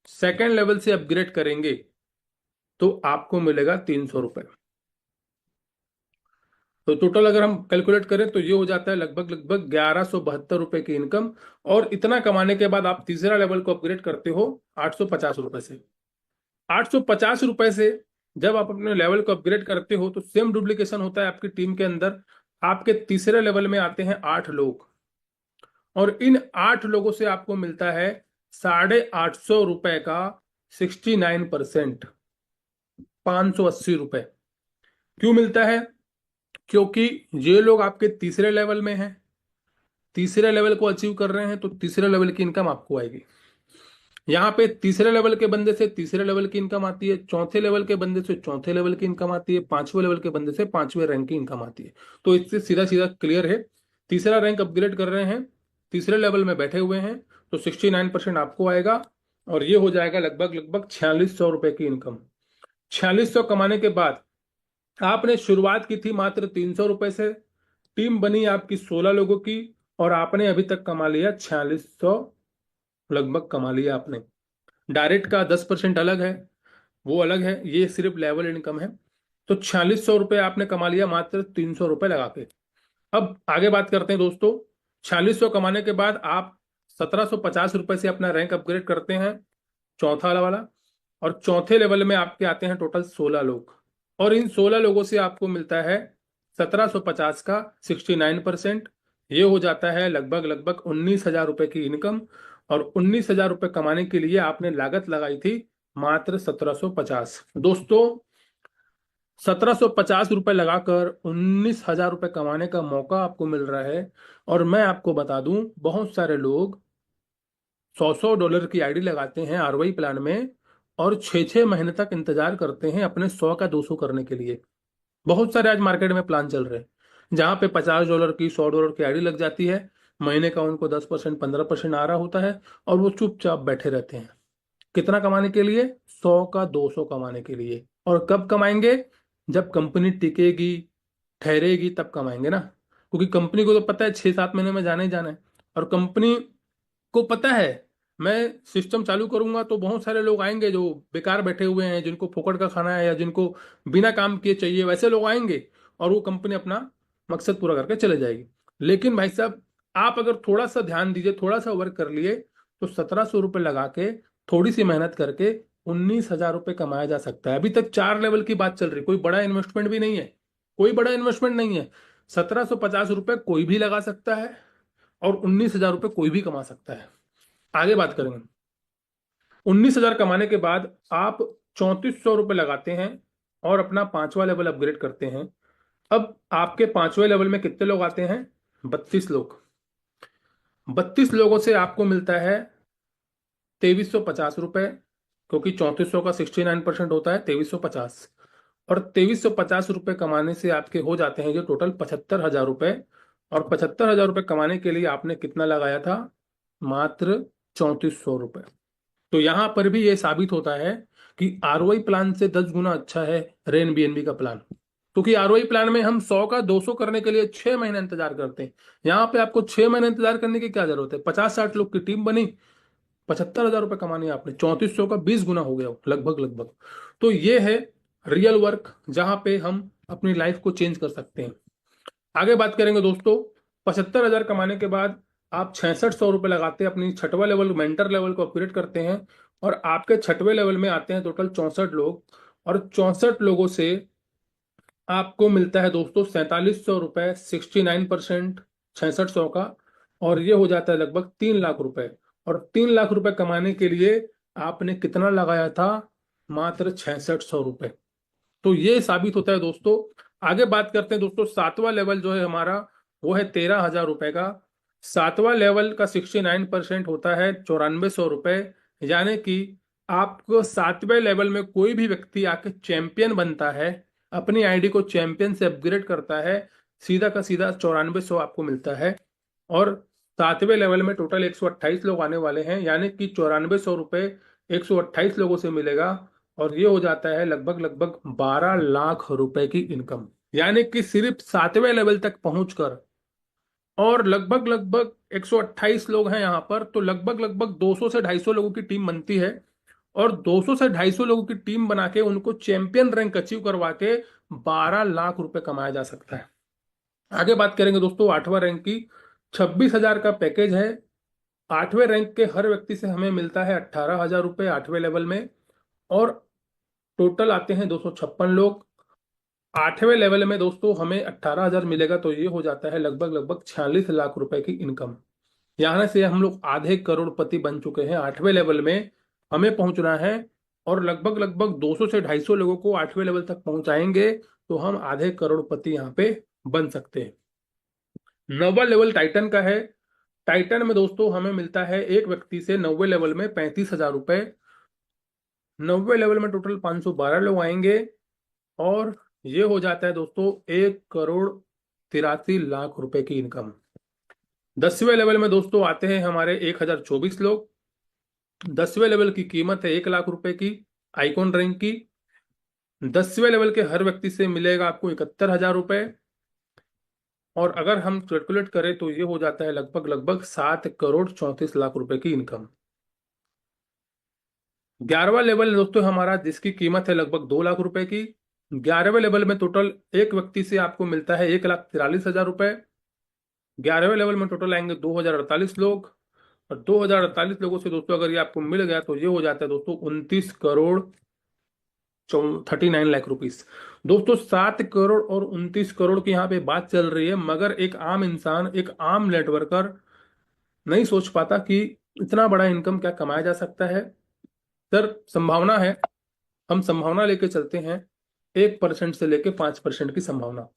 सेकेंड लेवल से अपग्रेड करेंगे तो आपको मिलेगा 300 रुपए। तो टोटल अगर हम कैलकुलेट करें तो ये हो जाता है लगभग लगभग 1172 रुपए की इनकम। और इतना कमाने के बाद आप तीसरा लेवल को अपग्रेड करते हो 850 रुपए से। 850 रुपए से जब आप अपने लेवल को अपग्रेड करते हो तो सेम डुप्लीकेशन होता है आपकी टीम के अंदर। आपके तीसरे लेवल में आते हैं 8 लोग और इन 8 लोगों से आपको मिलता है 850 रुपए का 69%, 580 रुपए। क्यों मिलता है? क्योंकि ये लोग आपके तीसरे लेवल में हैं, तीसरे लेवल को अचीव कर रहे हैं, तो तीसरे लेवल की इनकम आपको आएगी। यहाँ पे तीसरे लेवल के बंदे से तीसरे लेवल की इनकम आती है, चौथे लेवल के बंदे से चौथे लेवल की इनकम आती है, 5वें लेवल के बंदे से 5वें रैंक की इनकम आती है। तो इससे सीधा सीधा क्लियर है, तीसरा रैंक अपग्रेड कर रहे हैं, तीसरे लेवल में बैठे हुए हैं तो 69% आपको आएगा और ये हो जाएगा लगभग लगभग 4600 रुपए की इनकम। 4600 कमाने के बाद आपने शुरुआत की थी मात्र 300 रुपए से, टीम बनी आपकी 16 लोगों की, और आपने अभी तक कमा लिया 4600, लगभग कमा लिया आपने। डायरेक्ट का 10% अलग है, वो अलग है, ये सिर्फ लेवल इनकम है। तो 4600 रुपये आपने कमा लिया मात्र 300 रुपये लगा के। अब आगे बात करते हैं दोस्तों। 4600 कमाने के बाद आप 1750 रुपये से अपना रैंक अपग्रेड करते हैं, चौथा वाला। और चौथे लेवल में आपके आते हैं टोटल 16 लोग, और इन 16 लोगों से आपको मिलता है 1750 का 69%। ये हो जाता है लगभग लगभग 19,000 रुपये की इनकम। और 19,000 रुपये कमाने के लिए आपने लागत लगाई थी मात्र 1750। दोस्तों, 1750 रुपये लगाकर 19,000 रुपये कमाने का मौका आपको मिल रहा है। और मैं आपको बता दूं, बहुत सारे लोग 100-100 डॉलर की आईडी लगाते हैं आरओआई प्लान में, और 6-6 महीने तक इंतजार करते हैं अपने 100 का 200 करने के लिए। बहुत सारे आज मार्केट में प्लान चल रहे हैं जहां पे 50 डॉलर की 100 डॉलर की आईडी लग जाती है, महीने का उनको 10% 15% आ रहा होता है, और वो चुपचाप बैठे रहते हैं। कितना कमाने के लिए? 100 का 200 कमाने के लिए। और कब कमाएंगे? जब कंपनी टिकेगी, ठहरेगी, तब कमाएंगे ना। क्योंकि कंपनी को तो पता है 6-7 महीने में जाना ही जाना है, और कंपनी को पता है मैं सिस्टम चालू करूंगा तो बहुत सारे लोग आएंगे जो बेकार बैठे हुए हैं, जिनको फोकट का खाना है या जिनको बिना काम किए चाहिए, वैसे लोग आएंगे, और वो कंपनी अपना मकसद पूरा करके चले जाएगी। लेकिन भाई साहब, आप अगर थोड़ा सा ध्यान दीजिए, थोड़ा सा वर्क कर लिए, तो 1700 रुपये लगा के, थोड़ी सी मेहनत करके 19,000 रुपये कमाया जा सकता है। अभी तक 4 लेवल की बात चल रही, कोई बड़ा इन्वेस्टमेंट भी नहीं है, कोई बड़ा इन्वेस्टमेंट नहीं है। 1750 रुपये कोई भी लगा सकता है, और 19,000 रुपये कोई भी कमा सकता है। आगे बात करेंगे। 19,000 कमाने के बाद आप 3400 रुपये लगाते हैं और अपना पांचवा लेवल अपग्रेड करते हैं। अब आपके पांचवें लेवल में कितने लोग आते हैं? 32 लोग। 32 लोगों से आपको मिलता है 2350 रुपये, क्योंकि 3400 का 69% होता है 2350। और 2350 रुपये कमाने से आपके हो जाते हैं जो टोटल 75,000 रुपये। और 75,000 रुपये कमाने के लिए आपने कितना लगाया था? मात्र 3400 रुपये। तो यहां पर भी ये साबित होता है कि आरओआई प्लान से 10 गुना अच्छा है रेन बीएनबी का प्लान। क्योंकि आरओआई प्लान में हम 100 का 200 करने के लिए 6 महीने इंतजार करते हैं, यहाँ पे आपको 6 महीने इंतजार करने की क्या जरूरत है? 50-60 लोग की टीम बनी, 75,000 रुपये कमाने आपने, 3400 का 20 गुना हो गया लगभग लगभग। तो ये है रियल वर्क, जहां पे हम अपनी लाइफ को चेंज कर सकते हैं। आगे बात करेंगे दोस्तों। 75,000 कमाने के बाद आप 6600 रुपये लगाते हैं, अपनी छठवा लेवल मेंटर लेवल को अपग्रेड करते हैं, और आपके छठवें लेवल में आते हैं टोटल 64 लोग। और 64 लोगों से आपको मिलता है दोस्तों 4700 रुपये, 69%, 6600 का। और ये हो जाता है लगभग 3 लाख रुपए। और 3 लाख रुपए कमाने के लिए आपने कितना लगाया था? मात्र 6600 रुपये। तो ये साबित होता है दोस्तों। आगे बात करते हैं दोस्तों। सातवां लेवल जो है हमारा, वो है 13,000 रुपए का। सातवां लेवल का 69% होता है 9400 रुपये। यानी कि आपको सातवें लेवल में कोई भी व्यक्ति आके चैंपियन बनता है, अपनी आईडी को चैंपियन से अपग्रेड करता है, सीधा का सीधा 9400 आपको मिलता है। और सातवें लेवल में टोटल 128 लोग आने वाले हैं, यानी कि 9400 रुपये 128 लोगों से मिलेगा। और ये हो जाता है लगभग लगभग 12 लाख रुपए की इनकम। यानी कि सिर्फ सातवें लेवल तक पहुंचकर, और लगभग लगभग 128 लोग हैं यहाँ पर, तो लगभग लगभग 200 से 250 लोगों की टीम बनती है। और 200 से 250 लोगों की टीम बना के उनको चैंपियन रैंक अचीव करवा के 12 लाख रुपए कमाया जा सकता है। आगे बात करेंगे दोस्तों आठवां रैंक की। 26,000 का पैकेज है। आठवें रैंक के हर व्यक्ति से हमें मिलता है 18,000 रुपये आठवें लेवल में। और टोटल आते हैं 256 लोग। आठवें लेवल में दोस्तों हमें 18,000 मिलेगा, तो ये हो जाता है लगभग लगभग 46 लाख रुपए की इनकम। यहाँ से हम लोग आधे करोड़पति बन चुके हैं। आठवें लेवल में हमें पहुंचना है, और लगभग लगभग 200 से 250 लोगों को आठवें लेवल तक पहुंचाएंगे, तो हम आधे करोड़पति यहाँ पे बन सकते हैं। नौवां लेवल टाइटन का है। टाइटन में दोस्तों हमें मिलता है एक व्यक्ति से 90वें लेवल में 35,000 रुपये। 90वें लेवल में टोटल 512 लोग आएंगे, और ये हो जाता है दोस्तों 1 करोड़ 83 लाख रुपए की इनकम। 10वें लेवल में दोस्तों आते हैं हमारे 1024 लोग। 10वें लेवल की कीमत है 1 लाख रुपए की आइकॉन रैंक की। 10वें लेवल के हर व्यक्ति से मिलेगा आपको 71,000 रुपए। और अगर हम कैलकुलेट करें तो ये हो जाता है लगभग लगभग 7 करोड़ 34 लाख रुपए की इनकम। 11वां लेवल दोस्तों हमारा, जिसकी कीमत है लगभग 2 लाख रुपए की। 11वें लेवल में टोटल एक व्यक्ति से आपको मिलता है 1,43,000 रुपए। 11वें लेवल में टोटल आएंगे 2,048 लोग। और 2,048 लोगों से दोस्तों अगर ये आपको मिल गया तो ये हो जाता है दोस्तों 29 करोड़ 39 लाख रुपीस। दोस्तों 7 करोड़ और 29 करोड़ की यहाँ पे बात चल रही है, मगर एक आम इंसान, एक आम नेटवर्कर नहीं सोच पाता कि इतना बड़ा इनकम क्या कमाया जा सकता है। सर संभावना है, हम संभावना लेके चलते हैं। 1% से लेके 5% की संभावना।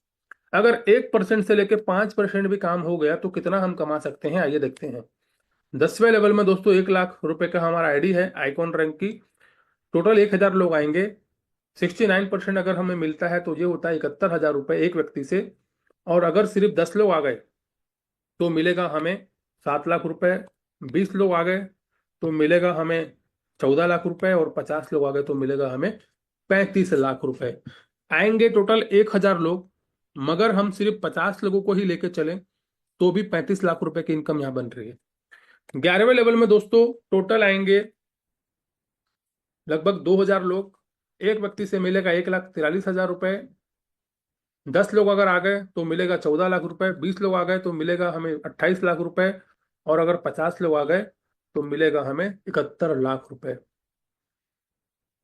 अगर 1% से लेके 5% भी काम हो गया तो कितना हम कमा सकते हैं, आइए देखते हैं। 10वें लेवल में दोस्तों 1 लाख रुपए का हमारा आईडी है आइकॉन रैंक की। टोटल 1,000 लोग आएंगे। 69% अगर हमें मिलता है तो ये होता है 71,000 रुपए एक व्यक्ति से। और अगर सिर्फ 10 लोग आ गए तो मिलेगा हमें 7 लाख रुपए। 20 लोग आ गए तो मिलेगा हमें 14 लाख रुपए। और 50 लोग आ गए तो मिलेगा हमें 35 लाख रुपए। आएंगे टोटल 1,000 लोग, मगर हम सिर्फ 50 लोगों को ही लेके चलें तो भी 35 लाख रुपए की इनकम यहाँ बन रही है। 11वें लेवल में दोस्तों टोटल आएंगे लगभग 2,000 लोग। एक व्यक्ति से मिलेगा 1,43,000 रुपए। 10 लोग अगर आ गए तो मिलेगा 14 लाख रुपए। 20 लोग आ गए तो मिलेगा हमें 28 लाख रुपए। और अगर 50 लोग आ गए तो मिलेगा हमें 71 लाख रुपए।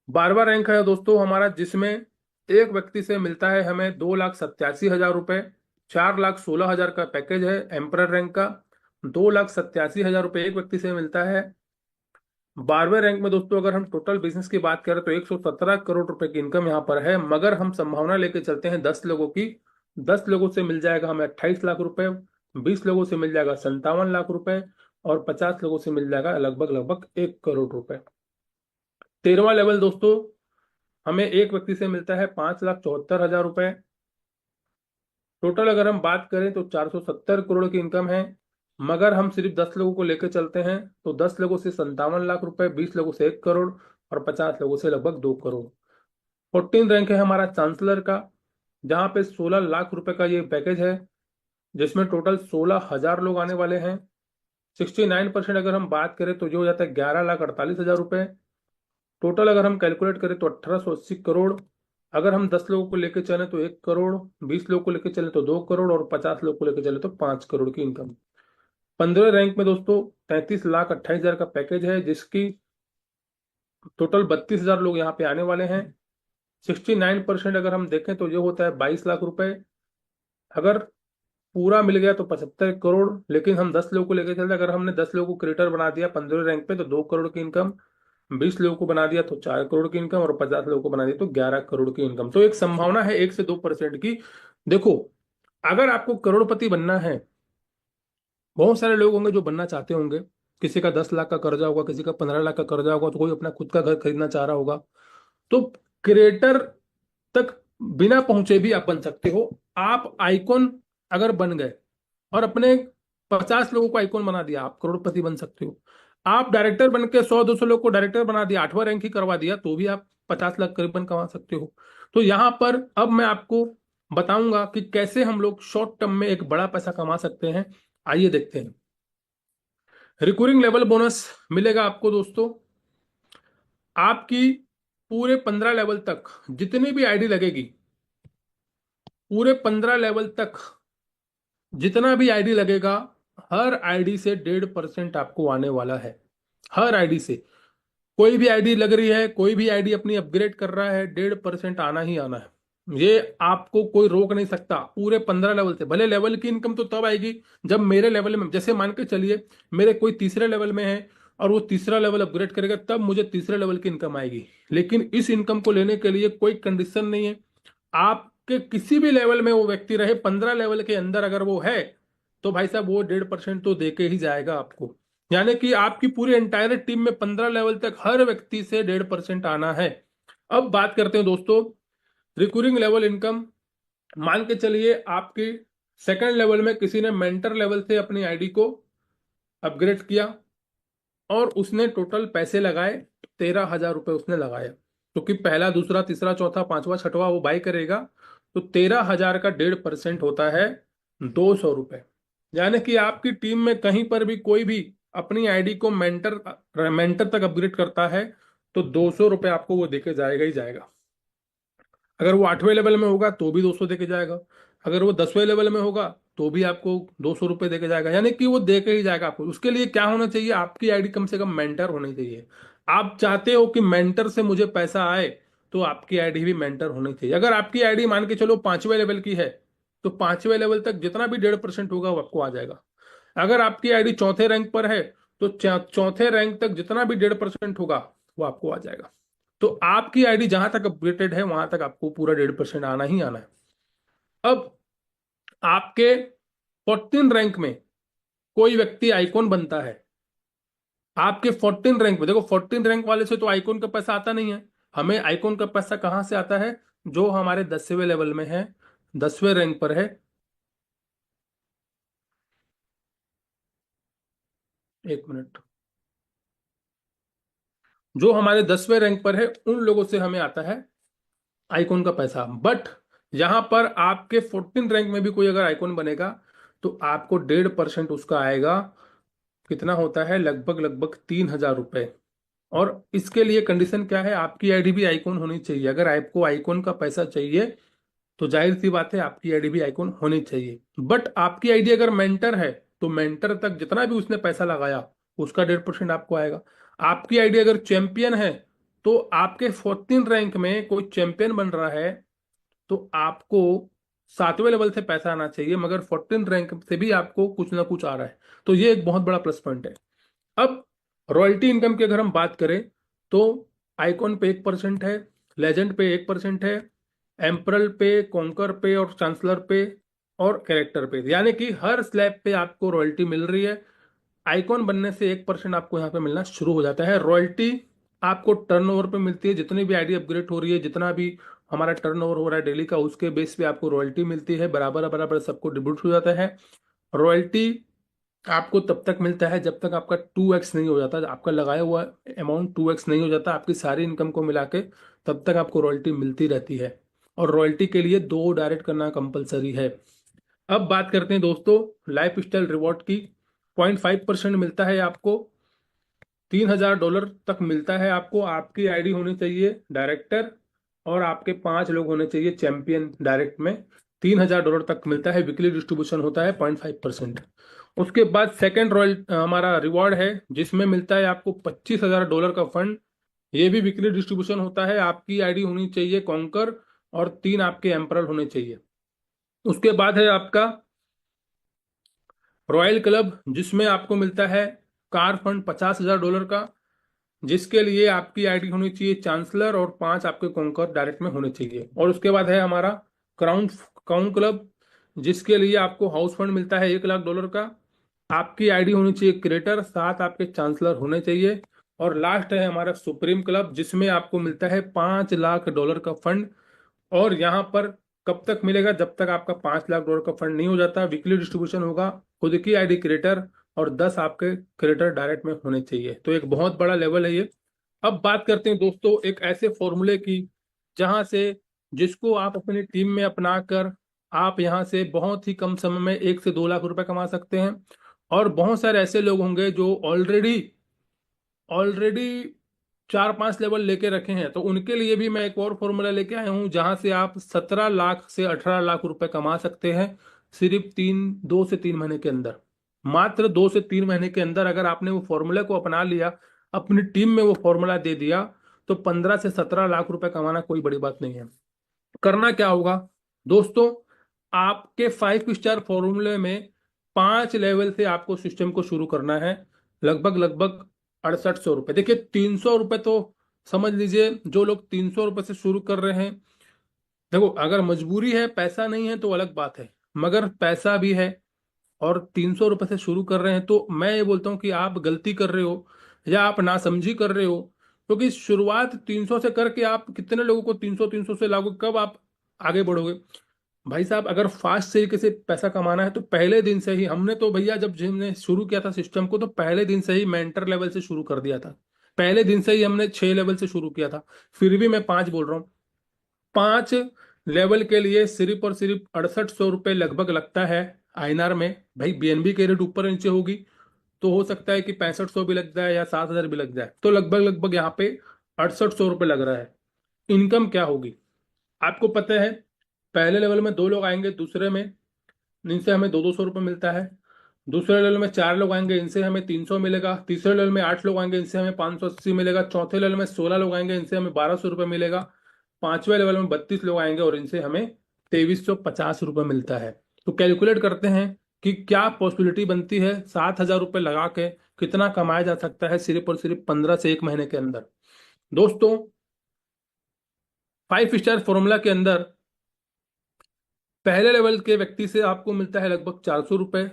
12वां रैंक है दोस्तों हमारा, जिसमें एक व्यक्ति से मिलता है हमें 2,87,000 रुपए। 4,16,000 का पैकेज है एम्परर रैंक का। 2,87,000 रुपए एक व्यक्ति से मिलता है। 12वें रैंक में दोस्तों अगर हम टोटल बिजनेस की बात करें तो 117 करोड़ रुपए की इनकम यहाँ पर है, मगर हम संभावना लेके चलते हैं 10 लोगों की। 10 लोगों से मिल जाएगा हमें 28 लाख रुपए। 20 लोगों से मिल जाएगा 57 लाख रुपए। और 50 लोगों से मिल जाएगा लगभग लगभग 1 करोड़ रुपए। 13वां लेवल दोस्तों हमें एक व्यक्ति से मिलता है 5,74,000 रुपए। टोटल अगर हम बात करें तो 470 करोड़ की इनकम है, मगर हम सिर्फ 10 लोगों को लेकर चलते हैं तो 10 लोगों से 57 लाख रुपए। 20 लोगों से 1 करोड़। और 50 लोगों से लगभग 2 करोड़। 14 रैंक है हमारा चांसलर का, जहां पे 16 लाख रुपए का ये पैकेज है, जिसमें टोटल 16,000 लोग आने वाले हैं। 69% अगर हम बात करें तो जो हो जाता है 11,48,000 रुपए। टोटल अगर हम कैलकुलेट करें तो 1,880 करोड़। अगर हम 10 लोगों को लेकर चले तो 1 करोड़। 20 लोगों को लेकर चले तो 2 करोड़। और 50 लोगों को लेकर चले तो 5 करोड़ की इनकम। 15 रैंक में दोस्तों 33,28,000 का पैकेज है, जिसकी टोटल 32,000 लोग यहाँ पे आने वाले हैं। 69% अगर हम देखें तो ये होता है 22 लाख रुपए। अगर पूरा मिल गया तो 75 करोड़। लेकिन हम 10 लोगों को लेकर चलते, अगर हमने 10 लोगों को क्रिएटर बना दिया 15 रैंक पे तो 2 करोड़ की इनकम। 20 लोगों को बना दिया तो 4 करोड़ की इनकम। और 50 लोगों को बना दिया तो 11 करोड़ की इनकम। तो एक संभावना है 1 से 2% की। देखो, अगर आपको करोड़पति बनना है, बहुत सारे लोग होंगे जो बनना चाहते होंगे। किसी का 10 लाख का कर्जा होगा, किसी का 15 लाख का कर्जा होगा, तो कोई अपना खुद का घर खरीदना चाह रहा होगा। तो क्रिएटर तक बिना पहुंचे भी आप बन सकते हो। आप आइकॉन अगर बन गए और अपने 50 लोगों को आइकॉन बना दिया, आप करोड़पति बन सकते हो। आप डायरेक्टर बन के 100-200 लोग को डायरेक्टर बना दिया, 8वां रैंक ही करवा दिया, तो भी आप 50 लाख करीबन कमा सकते हो। तो यहां पर अब मैं आपको बताऊंगा कि कैसे हम लोग शॉर्ट टर्म में एक बड़ा पैसा कमा सकते हैं। आइए देखते हैं। रिकरिंग लेवल बोनस मिलेगा आपको दोस्तों। आपकी पूरे 15 लेवल तक जितनी भी आईडी लगेगी, पूरे 15 लेवल तक जितना भी आईडी लगेगा, हर आईडी से 1.5% आपको आने वाला है। हर आईडी से कोई भी आईडी लग रही है, कोई भी आईडी अपनी अपग्रेड कर रहा है, 1.5% आना ही आना है। ये आपको कोई रोक नहीं सकता। पूरे 15 लेवल से भले लेवल की इनकम तो तब आएगी जब मेरे लेवल में, जैसे मान के चलिए मेरे कोई तीसरे लेवल में है और वो तीसरा लेवल अपग्रेड करेगा, तब मुझे तीसरे लेवल की इनकम आएगी। लेकिन इस इनकम को लेने के लिए कोई कंडीशन नहीं है। आपके किसी भी लेवल में वो व्यक्ति रहे, 15 लेवल के अंदर अगर वो है तो भाई साहब वो 1.5% तो देके ही जाएगा आपको। यानी कि आपकी पूरी एंटायर टीम में 15 लेवल तक हर व्यक्ति से 1.5% आना है। अब बात करते हैं दोस्तों रिकरिंग लेवल इनकम। मान के चलिए आपकी सेकंड लेवल में किसी ने मेंटर लेवल से अपनी आईडी को अपग्रेड किया, और उसने टोटल पैसे लगाए 13,000 रुपये उसने लगाया, क्योंकि पहला दूसरा तीसरा चौथा पांचवा छठवा वो बाई करेगा। तो 13,000 का 1.5% होता है 200 रुपये। यानी कि आपकी टीम में कहीं पर भी कोई भी अपनी आईडी को मेंटर मेंटर तक अपग्रेड करता है तो 200 रुपये आपको वो देके जाएगा ही जाएगा। अगर वो 8वें लेवल में होगा तो भी 200 देके जाएगा, अगर वो 10वें लेवल में होगा तो भी आपको 200 रुपये देके जाएगा। यानी कि वो देके ही जाएगा आपको। उसके लिए क्या होना चाहिए, आपकी आईडी कम से कम मेंटर होनी चाहिए। आप चाहते हो कि मेंटर से मुझे पैसा आए, तो आपकी आईडी भी मेंटर होनी चाहिए। अगर आपकी आईडी मान के चलो 5वें लेवल की है, तो 5वें लेवल तक जितना भी 1.5% होगा वो आपको आ जाएगा। अगर आपकी आईडी चौथे रैंक पर है, तो चौथे रैंक तक जितना भी 1.5% होगा वो आपको आ जाएगा। तो आपकी आईडी जहां तक अपडेटेड है वहां तक आपको पूरा 1.5% आना ही आना है। अब आपके 14 रैंक में कोई व्यक्ति आइकॉन बनता है, आपके 14 रैंक में देखो, 14 रैंक वाले से तो आइकॉन का पैसा आता नहीं है। हमें आइकॉन का पैसा कहां से आता है, जो हमारे 10वें लेवल में है, 10वें रैंक पर है। एक मिनट। जो हमारे 10वें रैंक पर है उन लोगों से हमें आता है आइकॉन का पैसा। बट यहां पर आपके 14 रैंक में भी कोई अगर आइकॉन बनेगा तो आपको 1.5% उसका आएगा। कितना होता है, लगभग लगभग 3,000 रुपये। और इसके लिए कंडीशन क्या है, आपकी आईडी भी आइकॉन होनी चाहिए। अगर आपको आइकॉन का पैसा चाहिए तो जाहिर सी बात है आपकी आईडी भी आइकॉन होनी चाहिए। बट आपकी आईडी अगर मेंटर है तो मेंटर तक जितना भी उसने पैसा लगाया उसका 1.5% आपको आएगा। आपकी आईडी अगर चैंपियन है, तो आपके 14 रैंक में कोई चैंपियन बन रहा है तो आपको 7वें लेवल से पैसा आना चाहिए, मगर 14 रैंक से भी आपको कुछ ना कुछ आ रहा है। तो ये एक बहुत बड़ा प्लस पॉइंट है। अब रॉयल्टी इनकम की अगर हम बात करें तो आइकॉन पे 1% है, लेजेंड पे 1% है, एम्परल पे, कॉन्कर पे और चांसलर पे और कैरेक्टर पे, यानी कि हर स्लैब पे आपको रॉयल्टी मिल रही है। आइकॉन बनने से 1% आपको यहाँ पे मिलना शुरू हो जाता है। रॉयल्टी आपको टर्नओवर पे मिलती है, जितनी भी आईडी अपग्रेड हो रही है, जितना भी हमारा टर्नओवर हो रहा है डेली का, उसके बेस पे आपको रॉयल्टी मिलती है। बराबर बराबर सबको डिस्ट्रीब्यूट हो जाता है। रॉयल्टी आपको तब तक मिलता है जब तक आपका 2x नहीं हो जाता, आपका लगाया हुआ अमाउंट 2x नहीं हो जाता आपकी सारी इनकम को मिला के, तब तक आपको रॉयल्टी मिलती रहती है। और रॉयल्टी के लिए 2 डायरेक्ट करना कंपलसरी है। अब बात करते हैं दोस्तों लाइफ स्टाइल रिवॉर्ड की। 0.5% मिलता है आपको, $3,000 तक मिलता है आपको। आपकी आईडी होनी चाहिए डायरेक्टर और आपके 5 लोग होने चाहिए चैंपियन डायरेक्ट में। $3,000 तक मिलता है, वीकली डिस्ट्रीब्यूशन होता है 0.5%। उसके बाद सेकेंड रॉयल हमारा रिवॉर्ड है जिसमें मिलता है आपको $25,000 का फंड। ये भी वीकली डिस्ट्रीब्यूशन होता है। आपकी आईडी होनी चाहिए कॉन्कर और 3 आपके एम्परल होने चाहिए। उसके बाद है आपका रॉयल क्लब, जिसमें आपको मिलता है कार फंड $50,000 का, जिसके लिए आपकी आईडी होनी चाहिए चांसलर और 5 आपके कॉन्कर डायरेक्ट में होने चाहिए। और उसके बाद है हमारा क्राउन क्राउन क्लब, जिसके लिए आपको हाउस फंड मिलता है $1,00,000 का। आपकी आईडी होनी चाहिए क्रिएटर, 7 आपके चांसलर होने चाहिए। और लास्ट है हमारा सुप्रीम क्लब, जिसमें आपको मिलता है $5,00,000 का फंड। और यहाँ पर कब तक मिलेगा, जब तक आपका $5,00,000 का फंड नहीं हो जाता। वीकली डिस्ट्रीब्यूशन होगा, खुद की आईडी क्रिएटर और 10 आपके क्रिएटर डायरेक्ट में होने चाहिए। तो एक बहुत बड़ा लेवल है ये। अब बात करते हैं दोस्तों एक ऐसे फॉर्मूले की जहां से जिसको आप अपनी टीम में अपना कर आप यहां से बहुत ही कम समय में 1 से 2 लाख रुपए कमा सकते हैं। और बहुत सारे ऐसे लोग होंगे जो ऑलरेडी ऑलरेडी 4-5 लेवल लेके रखे हैं, तो उनके लिए भी मैं एक और फॉर्मूला लेके आया हूं जहां से आप 17 लाख से 18 लाख रुपए कमा सकते हैं सिर्फ 2 से 3 महीने के अंदर। मात्र 2 से 3 महीने के अंदर अगर आपने वो फॉर्मूला को अपना लिया, अपनी टीम में वो फॉर्मूला दे दिया, तो 15 से 17 लाख रुपए कमाना कोई बड़ी बात नहीं है। करना क्या होगा दोस्तों, आपके 5 स्टार फॉर्मूले में 5 लेवल से आपको सिस्टम को शुरू करना है। लगभग लगभग 6800 रुपये। देखिए 300 रुपये तो समझ लीजिए, जो लोग 300 रुपये से शुरू कर रहे हैं, देखो अगर मजबूरी है पैसा नहीं है तो अलग बात है, मगर पैसा भी है और 300 रुपये से शुरू कर रहे हैं, तो मैं ये बोलता हूँ कि आप गलती कर रहे हो या आप नासमझी कर रहे हो। क्योंकि शुरुआत 300 से करके आप कितने लोगों को 300 300 से लागू, कब आप आगे बढ़ोगे। भाई साहब अगर फास्ट तरीके से पैसा कमाना है तो पहले दिन से ही, हमने तो भैया जब हमने शुरू किया था सिस्टम को तो पहले दिन से ही मेंटर लेवल से शुरू कर दिया था। पहले दिन से ही हमने 6 लेवल से शुरू किया था। फिर भी मैं 5 बोल रहा हूँ। 5 लेवल के लिए सिर्फ और सिर्फ 6800 रुपये लगभग लगता है आईएनआर में। भाई बीएनबी के रेट ऊपर नीचे होगी तो हो सकता है कि 6500 भी लग जाए या 7000 भी लग जाए, तो लगभग लगभग यहाँ पे 6800 रुपये लग रहा है। इनकम क्या होगी आपको पता है। पहले लेवल में 2 लोग आएंगे, दूसरे में इनसे हमें 200 200 रुपये मिलता है। दूसरे लेवल में 4 लोग आएंगे, इनसे हमें 300 मिलेगा। तीसरे लेवल में 8 लोग आएंगे, इनसे हमें 580 मिलेगा। चौथे लेवल में 16 लोग आएंगे, इनसे हमें 1200 रुपये मिलेगा। पांचवें लेवल में 32 लोग आएंगे और इनसे हमें 2350 रुपये मिलता है। तो कैलकुलेट करते हैं कि क्या पॉसिबिलिटी बनती है 7000 रुपये लगा के कितना कमाया जा सकता है सिर्फ और सिर्फ 15 से 1 महीने के अंदर। दोस्तों 5 स्टार फॉर्मूला के अंदर पहले लेवल के व्यक्ति से आपको मिलता है लगभग 400 रुपये।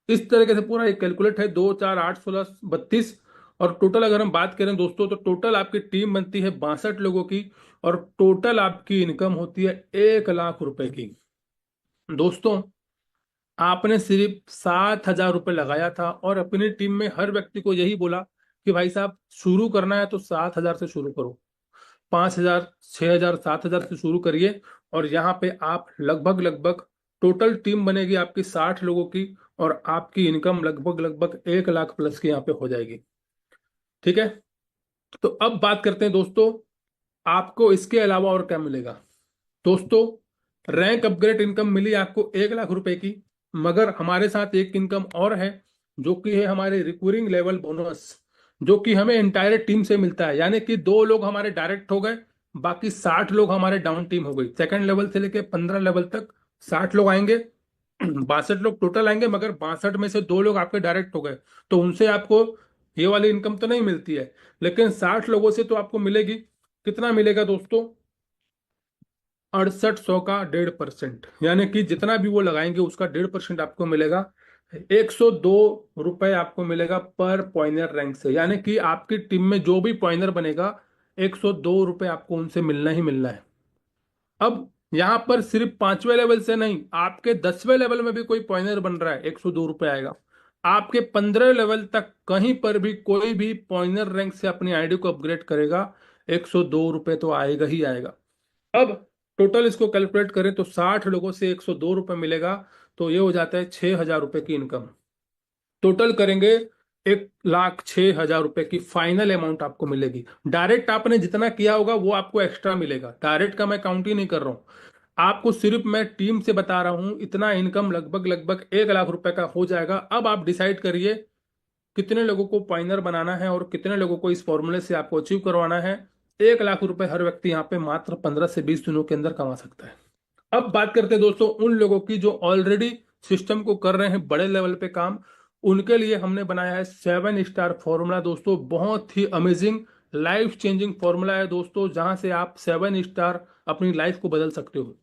इस तरीके से पूरा एक कैलकुलेट है, 2 4 8 16 32। और टोटल अगर हम बात करें दोस्तों तो टोटल आपकी टीम बनती है 62 लोगों की और टोटल आपकी इनकम होती है 1 लाख रुपए की। दोस्तों आपने सिर्फ 7000 रुपये लगाया था और अपनी टीम में हर व्यक्ति को यही बोला कि भाई साहब शुरू करना है तो 7000 से शुरू करो। 5000 6000 7000 से शुरू करिए और यहाँ पे आप लगभग लगभग टोटल टीम बनेगी आपकी 60 लोगों की और आपकी इनकम लगभग लगभग 1 लाख प्लस की यहाँ पे हो जाएगी। ठीक है। तो अब बात करते हैं दोस्तों आपको इसके अलावा और क्या मिलेगा। दोस्तों रैंक अपग्रेड इनकम मिली आपको 1 लाख रुपए की, मगर हमारे साथ एक इनकम और है जो कि है हमारे रिकरिंग लेवल बोनस, जो कि हमें इंटायर टीम से मिलता है। यानी कि 2 लोग हमारे डायरेक्ट हो गए, बाकी 60 लोग हमारे डाउन टीम हो गई। सेकंड लेवल से लेके 15 लेवल तक 60 लोग आएंगे, 62 लोग टोटल आएंगे, मगर 62 में से 2 लोग आपके डायरेक्ट हो गए तो उनसे आपको ये वाली इनकम तो नहीं मिलती है। लेकिन 60 लोगों से तो आपको मिलेगी। कितना मिलेगा दोस्तों, 6800 का 1.5%, यानी कि जितना भी वो लगाएंगे उसका 1.5% आपको मिलेगा। 102 रुपये आपको मिलेगा पर पॉइनर रैंक से, यानी कि आपकी टीम में जो भी पॉइनर बनेगा 102 रुपये आपको उनसे मिलना ही मिलना है। अब यहां पर सिर्फ 5वें लेवल से नहीं, आपके 10वें लेवल में भी कोई पॉइनर बन रहा है 102 रुपये आएगा। आपके 15 लेवल तक कहीं पर भी कोई भी पॉइनर रैंक से अपनी आईडी को अपग्रेड करेगा 102 रुपये तो आएगा ही आएगा। अब टोटल इसको कैलकुलेट करें तो 60 लोगों से 102 रुपये मिलेगा, तो ये हो जाता है 6000 रुपये की इनकम। टोटल करेंगे 1,06,000 रुपये की फाइनल अमाउंट आपको मिलेगी। डायरेक्ट आपने जितना किया होगा वो आपको एक्स्ट्रा मिलेगा, डायरेक्ट का मैं काउंट ही नहीं कर रहा हूँ। आपको सिर्फ मैं टीम से बता रहा हूँ, इतना इनकम लगभग लगभग 1 लाख रुपए का हो जाएगा। अब आप डिसाइड करिए कितने लोगों को पॉइनर बनाना है और कितने लोगों को इस फॉर्मूले से आपको अचीव करवाना है। 1 लाख रुपए हर व्यक्ति यहाँ पे मात्र 15 से 20 दिनों के अंदर कमा सकता है। अब बात करते हैं दोस्तों उन लोगों की जो ऑलरेडी सिस्टम को कर रहे हैं बड़े लेवल पे काम। उनके लिए हमने बनाया है 7 स्टार फॉर्मूला। दोस्तों बहुत ही अमेजिंग लाइफ चेंजिंग फॉर्मूला है दोस्तों, जहां से आप 7 स्टार अपनी लाइफ को बदल सकते हो।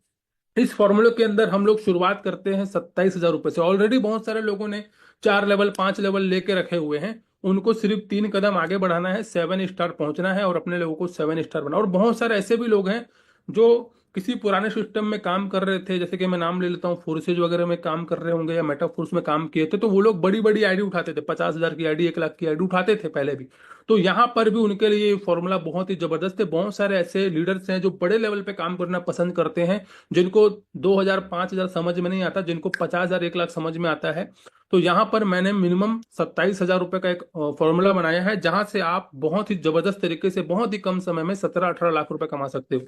इस फॉर्मूले के अंदर हम लोग शुरुआत करते हैं 27,000 रुपए से। ऑलरेडी बहुत सारे लोगों ने 4 लेवल 5 लेवल लेके रखे हुए हैं, उनको सिर्फ 3 कदम आगे बढ़ाना है, 7 स्टार पहुंचना है और अपने लोगों को 7 स्टार बना। और बहुत सारे ऐसे भी लोग हैं जो किसी पुराने सिस्टम में काम कर रहे थे, जैसे कि मैं नाम ले लेता हूँ, फोर्सेज वगैरह में काम कर रहे होंगे या मेटाफोर्स में काम किए थे, तो वो लोग बड़ी बड़ी आईडी उठाते थे, 50,000 की आईडी 1 लाख की आईडी उठाते थे पहले भी। तो यहाँ पर भी उनके लिए ये फॉर्मूला बहुत ही जबरदस्त है। बहुत सारे ऐसे लीडर्स हैं जो बड़े लेवल पे काम करना पसंद करते हैं, जिनको 2,000 5,000 समझ में नहीं आता, जिनको 50,000 1 लाख समझ में आता है। तो यहाँ पर मैंने मिनिमम 27,000 रुपये का एक फॉर्मूला बनाया है, जहां से आप बहुत ही जबरदस्त तरीके से बहुत ही कम समय में 17 18 लाख रुपए कमा सकते हो।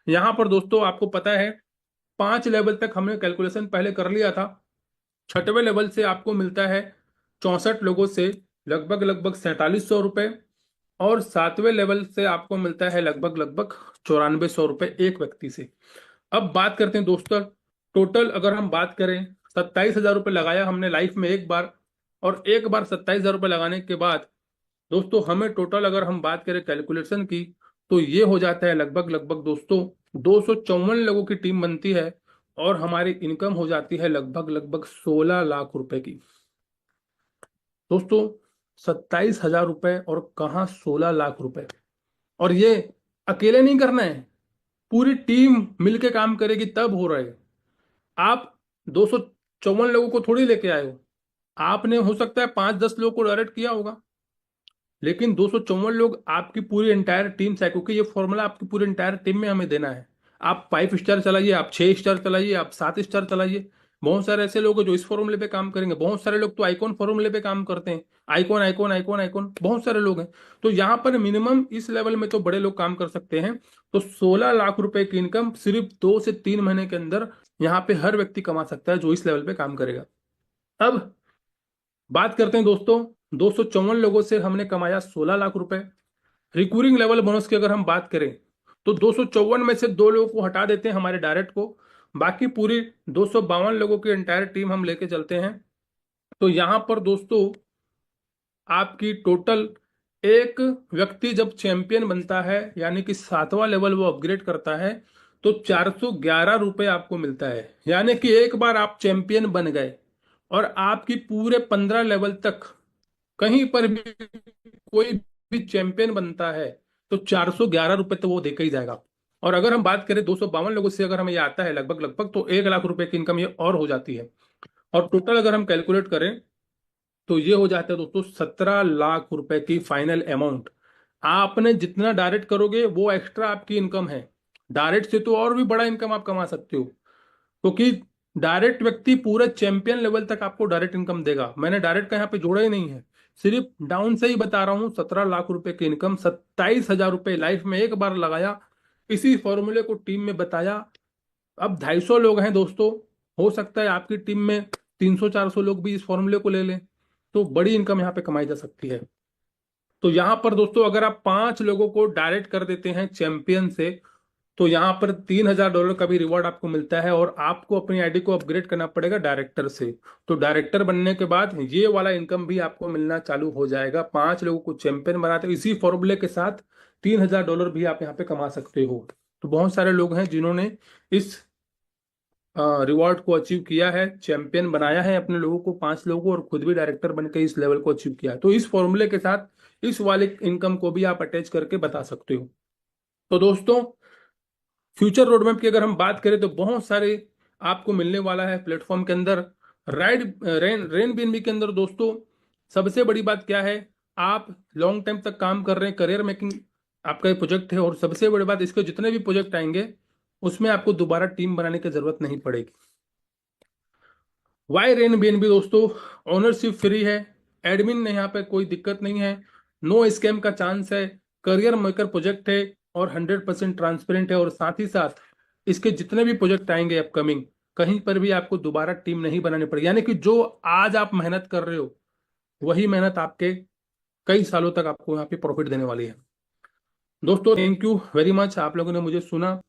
यहाँ पर दोस्तों आपको पता है 5 लेवल तक हमने कैलकुलेशन पहले कर लिया था। 6वें लेवल से आपको मिलता है 64 लोगों से लगभग लगभग 4700 रुपये और 7वें लेवल से आपको मिलता है लगभग लगभग 9400 रुपये एक व्यक्ति से। अब बात करते हैं दोस्तों टोटल, अगर हम बात करें 27,000 रुपये लगाया हमने लाइफ में एक बार, और एक बार 27,000 रुपये लगाने के बाद दोस्तों हमें टोटल अगर हम बात करें कैलकुलेशन की तो ये हो जाता है लगभग लगभग दोस्तों 254 लोगों की टीम बनती है और हमारी इनकम हो जाती है लगभग लगभग 16 लाख रुपए की। दोस्तों 27,000 रुपये और कहाँ 16 लाख रुपए, और ये अकेले नहीं करना है, पूरी टीम मिलके काम करेगी तब हो रहा है। आप 254 लोगों को थोड़ी लेके आए हो, आपने हो सकता है 5-10 लोगों को डायरेक्ट किया होगा, लेकिन 254 लोग आपकी पूरी एंटायर टीम से है, क्योंकि ये फॉर्मूला आपकी पूरी एंटायर टीम में हमें देना है। आप 5 स्टार चलाइए, आप 6 स्टार चलाइए, आप 7 स्टार चलाइए, बहुत सारे ऐसे लोग हैं जो इस फॉर्मूले पे काम करेंगे। बहुत सारे लोग तो आइकॉन फॉर्मूले पे काम करते हैं, आइकॉन आइकॉन आइकॉन आइकॉन, बहुत सारे लोग हैं। तो यहाँ पर मिनिमम इस लेवल में तो बड़े लोग काम कर सकते हैं। तो 16 लाख रुपए की इनकम सिर्फ 2 से 3 महीने के अंदर यहाँ पे हर व्यक्ति कमा सकता है जो इस लेवल पे काम करेगा। अब बात करते हैं दोस्तों, 254 लोगों से हमने कमाया 16 लाख रुपए। रिकूरिंग लेवल बोनस की अगर हम बात करें तो 254 में से 2 लोगों को हटा देते हैं हमारे डायरेक्ट को, बाकी पूरी 252 लोगों की एंटायर टीम हम लेके चलते हैं। तो यहां पर दोस्तों आपकी टोटल, एक व्यक्ति जब चैंपियन बनता है यानी कि 7वां लेवल वो अपग्रेड करता है, तो 411 रुपए आपको मिलता है। यानी कि एक बार आप चैंपियन बन गए और आपकी पूरे 15 लेवल तक कहीं पर भी कोई भी चैंपियन बनता है तो 411 रुपए तो वो देकर ही जाएगा। और अगर हम बात करें 252 लोगों से अगर हमें ये आता है लगभग लगभग, तो 1 लाख रुपए की इनकम ये और हो जाती है। और टोटल अगर हम कैलकुलेट करें तो ये हो जाता है दोस्तों 17 लाख रुपए की फाइनल अमाउंट। आपने जितना डायरेक्ट करोगे वो एक्स्ट्रा आपकी इनकम है। डायरेक्ट से तो और भी बड़ा इनकम आप कमा सकते हो, क्योंकि डायरेक्ट व्यक्ति पूरे चैंपियन लेवल तक आपको डायरेक्ट इनकम देगा। मैंने डायरेक्ट का यहाँ पे जोड़ा ही नहीं है, सिर्फ डाउन से ही बता रहा हूँ। 17 लाख रुपए की इनकम, 27,000 रुपए लाइफ में एक बार लगाया, इसी फॉर्मूले को टीम में बताया। अब 250 लोग हैं दोस्तों, हो सकता है आपकी टीम में 300-400 लोग भी इस फॉर्मूले को ले लें, तो बड़ी इनकम यहाँ पे कमाई जा सकती है। तो यहाँ पर दोस्तों अगर आप 5 लोगों को डायरेक्ट कर देते हैं चैंपियन से, तो यहाँ पर $3,000 का भी रिवॉर्ड आपको मिलता है, और आपको अपनी आईडी को अपग्रेड करना पड़ेगा डायरेक्टर से। तो डायरेक्टर बनने के बाद ये वाला इनकम भी आपको मिलना चालू हो जाएगा। 5 लोगों को चैंपियन बनाते हो, इसी फॉर्मूले के साथ $3,000 भी आप यहाँ पे कमा सकते हो। तो बहुत सारे लोग हैं जिन्होंने इस रिवॉर्ड को अचीव किया है, चैंपियन बनाया है अपने लोगों को, 5 लोगों को, और खुद भी डायरेक्टर बनकर इस लेवल को अचीव किया है। तो इस फॉर्मूले के साथ इस वाले इनकम को भी आप अटैच करके बता सकते हो। तो दोस्तों फ्यूचर रोडमैप की अगर हम बात करें तो बहुत सारे आपको मिलने वाला है प्लेटफॉर्म के अंदर। राइड रेन बीएनबी के अंदर दोस्तों सबसे बड़ी बात क्या है, आप लॉन्ग टाइम तक काम कर रहे हैं, करियर मेकिंग आपका ये प्रोजेक्ट है, और सबसे बड़ी बात इसके जितने भी प्रोजेक्ट आएंगे उसमें आपको दोबारा टीम बनाने की जरूरत नहीं पड़ेगी। वाई रेन बीएनबी दोस्तों, ओनरशिप फ्री है, एडमिन ने यहाँ पे कोई दिक्कत नहीं है, नो स्कैम का चांस है, करियर मेकर प्रोजेक्ट है, और 100% ट्रांसपेरेंट है। और साथ ही साथ इसके जितने भी प्रोजेक्ट आएंगे अपकमिंग, कहीं पर भी आपको दोबारा टीम नहीं बनानी पड़ेगी। यानी कि जो आज आप मेहनत कर रहे हो वही मेहनत आपके कई सालों तक आपको यहाँ पे प्रॉफिट देने वाली है। दोस्तों थैंक यू वेरी मच, आप लोगों ने मुझे सुना।